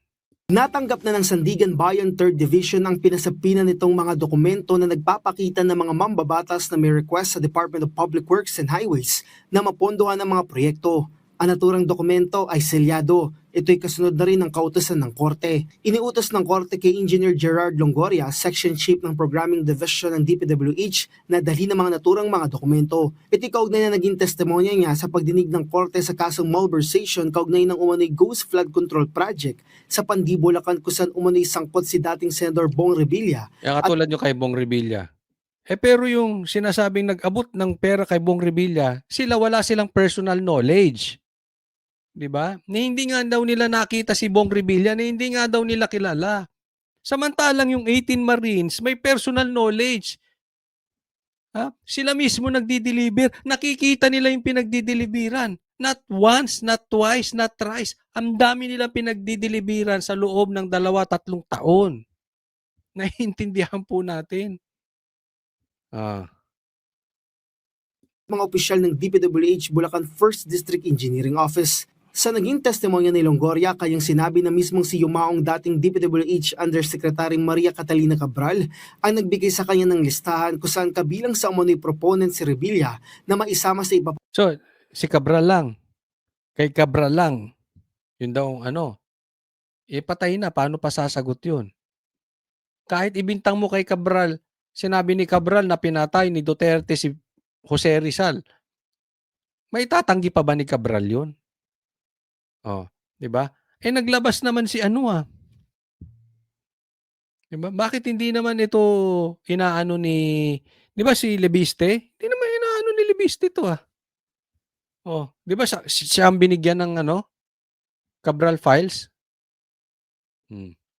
Natanggap na ng Sandigan Bayan 3rd Division ang pinasapina nitong mga dokumento na nagpapakita ng mga mambabatas na may request sa Department of Public Works and Highways na mapondohan ng mga proyekto. Ang naturang dokumento ay selyado. Ito'y kasunod na rin ng kautusan ng Korte. Iniutos ng Korte kay Engineer Gerard Longoria, Section Chief ng Programming Division ng DPWH, na dalhin ng mga naturang mga dokumento. Ito'y kaugnay na naging testimonya niya sa pagdinig ng Korte sa kasong malversation kaugnay ng umano'y Ghost Flood Control Project sa Pandi, Bulacan kung saan umano'y sangkot si dating Senador Bong Revilla. Katulad nyo kay Bong Revilla. Pero yung sinasabing nag-abot ng pera kay Bong Revilla, wala silang personal knowledge. 'Di ba? Hindi nga daw nila nakita si Bong Revilla, hindi nga daw nila kilala. Samantalang yung 18 Marines may personal knowledge. Sila mismo nagdi-deliver, nakikita nila yung pinagdi-deliveran. Not once, not twice, not thrice. Ang dami nilang pinagdi-deliveran sa loob ng 2-3 taon. Naiintindihan po natin. Mga opisyal ng DPWH Bulacan 1st District Engineering Office. Sa naging testimonya ni Longoria, kayang sinabi na mismong si yumaong dating DPWH Undersecretary Maria Catalina Cabral ang nagbigay sa kanya ng listahan kung saan kabilang sa umano'y proponent si Revilla na maisama sa iba. So, si Cabral lang. Kay Cabral lang. Yun daw patay na. Paano pa sasagot yun? Kahit ibintang mo kay Cabral, sinabi ni Cabral na pinatay ni Duterte si Jose Rizal. May tatanggi pa ba ni Cabral yun? 'Di ba? Naglabas naman si 'Di ba? Bakit hindi naman ito inaano ni 'di ba si Lebiste? Hindi naman inaano ni Lebiste to 'di ba siya ang binigyan ng Cabral Files?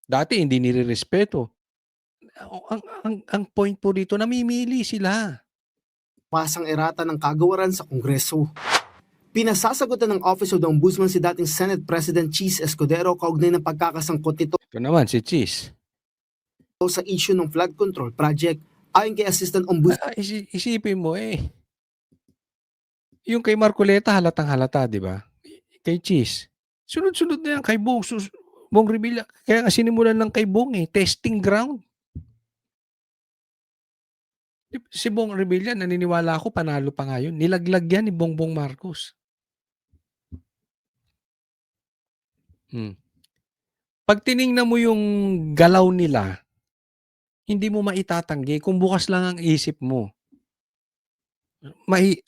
Dati hindi nirerespeto. Ang point po dito, namimili sila. Pasang erata ng kagawaran sa Kongreso. Pinasasagutan ng Office of the Ombudsman si dating Senate President Chis Escudero kaugnay ng pagkakasangkot nito. Ito naman si Chis. Sa issue ng flood control project. Ayon kay Assistant Ombudsman. Isipin mo yung kay Marcoleta halatang halata, di ba? Kay Chis. Sunod-sunod na yan kay Bong Revilla. Kaya nga sinimulan lang kay Bong testing ground. Si Bong Revilla, naniniwala ako panalo pa ngayon. Nilaglag yan ni Bongbong Marcos. Pag tiningnan mo yung galaw nila, hindi mo maitatanggi kung bukas lang ang isip mo.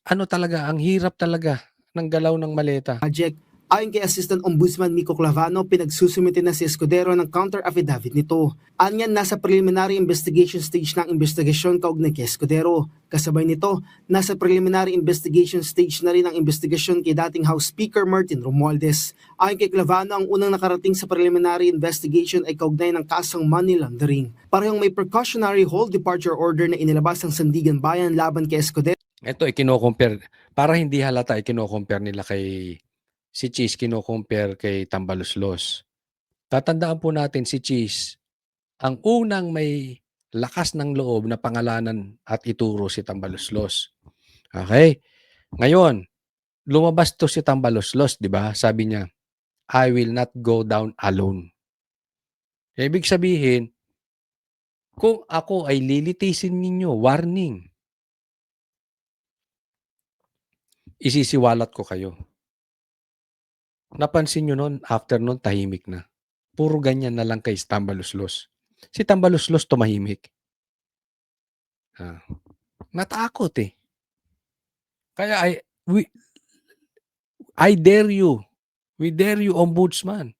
ano talaga, ang hirap talaga ng galaw ng maleta. project. Ayon kay Assistant Ombudsman Miko Clavano, pinagsusumite na si Escudero ng counter-affidavit nito. Anyan, nasa preliminary investigation stage ng investigasyon kaugnay kay Escudero. Kasabay nito, nasa preliminary investigation stage na rin ang investigasyon kay dating House Speaker Martin Romualdez. Ayon kay Clavano, ang unang nakarating sa preliminary investigation ay kaugnay ng kasong money laundering. Parehong may precautionary hold departure order na inilabas ng Sandigan Bayan laban kay Escudero. Ito ikino-compare, para hindi halata ikino-compare nila kay si Cheese, kino-compare kay Tambaluslos. Tatandaan po natin si Cheese, ang unang may lakas ng loob na pangalanan at ituro si Tambaluslos. Okay? Ngayon, lumabas to si Tambaluslos, di ba? Sabi niya, I will not go down alone. Ibig sabihin, kung ako ay lilitisin ninyo, warning, isisiwalat ko kayo. Napansin nyo noon, after noon, tahimik na. Puro ganyan na lang kay Tambaluslos. Si Tambaluslos tumahimik. Natakot eh. Kaya I dare you. We dare you, Ombudsman.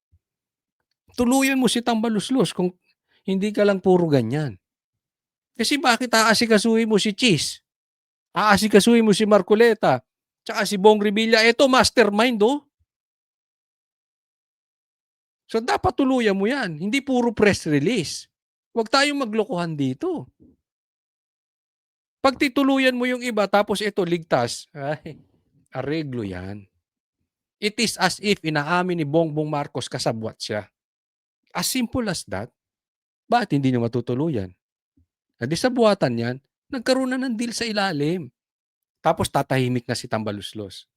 Tuluyan mo si Tambaluslos kung hindi ka lang puro ganyan. Kasi bakit aasikasuhin mo si Cheese? Aasikasuhin mo si Marcoleta? Tsaka si Bong Revilla? Ito, mastermind oh. So dapat tuluyan mo yan. Hindi puro press release. Huwag tayong maglokohan dito. Pag tituluyan mo yung iba tapos ito ligtas, ay, areglo yan. It is as if inaamin ni Bongbong Marcos kasabwat siya. As simple as that. Bakit hindi niyo matutuluyan? Di sa buwatan yan, nagkaroon na ng deal sa ilalim. Tapos tatahimik na si Tambaluslos.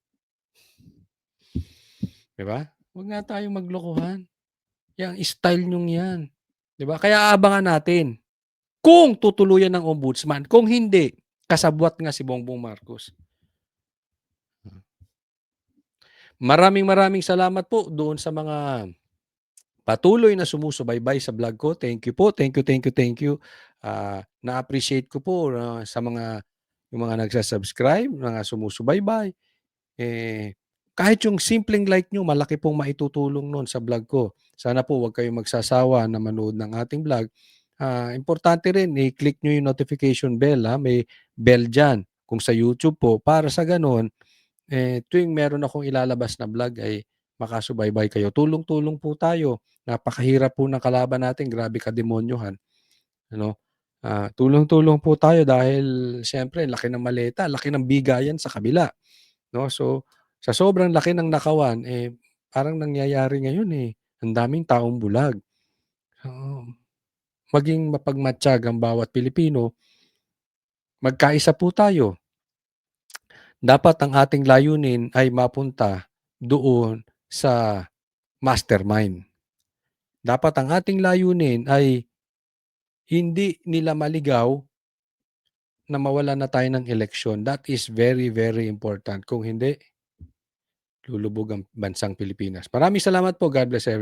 Diba? Huwag nga tayong maglokohan. Yang style nyong yan. Diba? Kaya abangan natin kung tutuluyan ng ombudsman. Kung hindi, kasabwat nga si Bongbong Marcos. Maraming salamat po doon sa mga patuloy na sumusubaybay sa vlog ko. Thank you po. Thank you. Na-appreciate ko po sa yung mga nagsasubscribe, mga sumusubaybay. Kahit yung simpleng like nyo, malaki pong maitutulong nun sa vlog ko. Sana po huwag kayong magsasawa na manood ng ating vlog. Importante rin, i-click nyo yung notification bell. May bell dyan. Kung sa YouTube po, para sa ganun, tuwing meron akong ilalabas na vlog ay makasubaybay kayo. Tulong-tulong po tayo. Napakahirap po ng kalaban natin. Grabe kademonyohan. Ano? Tulong-tulong po tayo dahil siyempre laki ng maleta, laki ng bigayan sa kabila. No? So, sa sobrang laki ng nakawan, parang nangyayari ngayon ang daming taong bulag. Maging mapagmatsyag ang bawat Pilipino, magkaisa po tayo. Dapat ang ating layunin ay mapunta doon sa mastermind. Dapat ang ating layunin ay hindi nila maligaw na mawala na tayo ng eleksyon. That is very, very important. Kung hindi, lulubog ang bansang Pilipinas. Maraming salamat po. God bless everyone.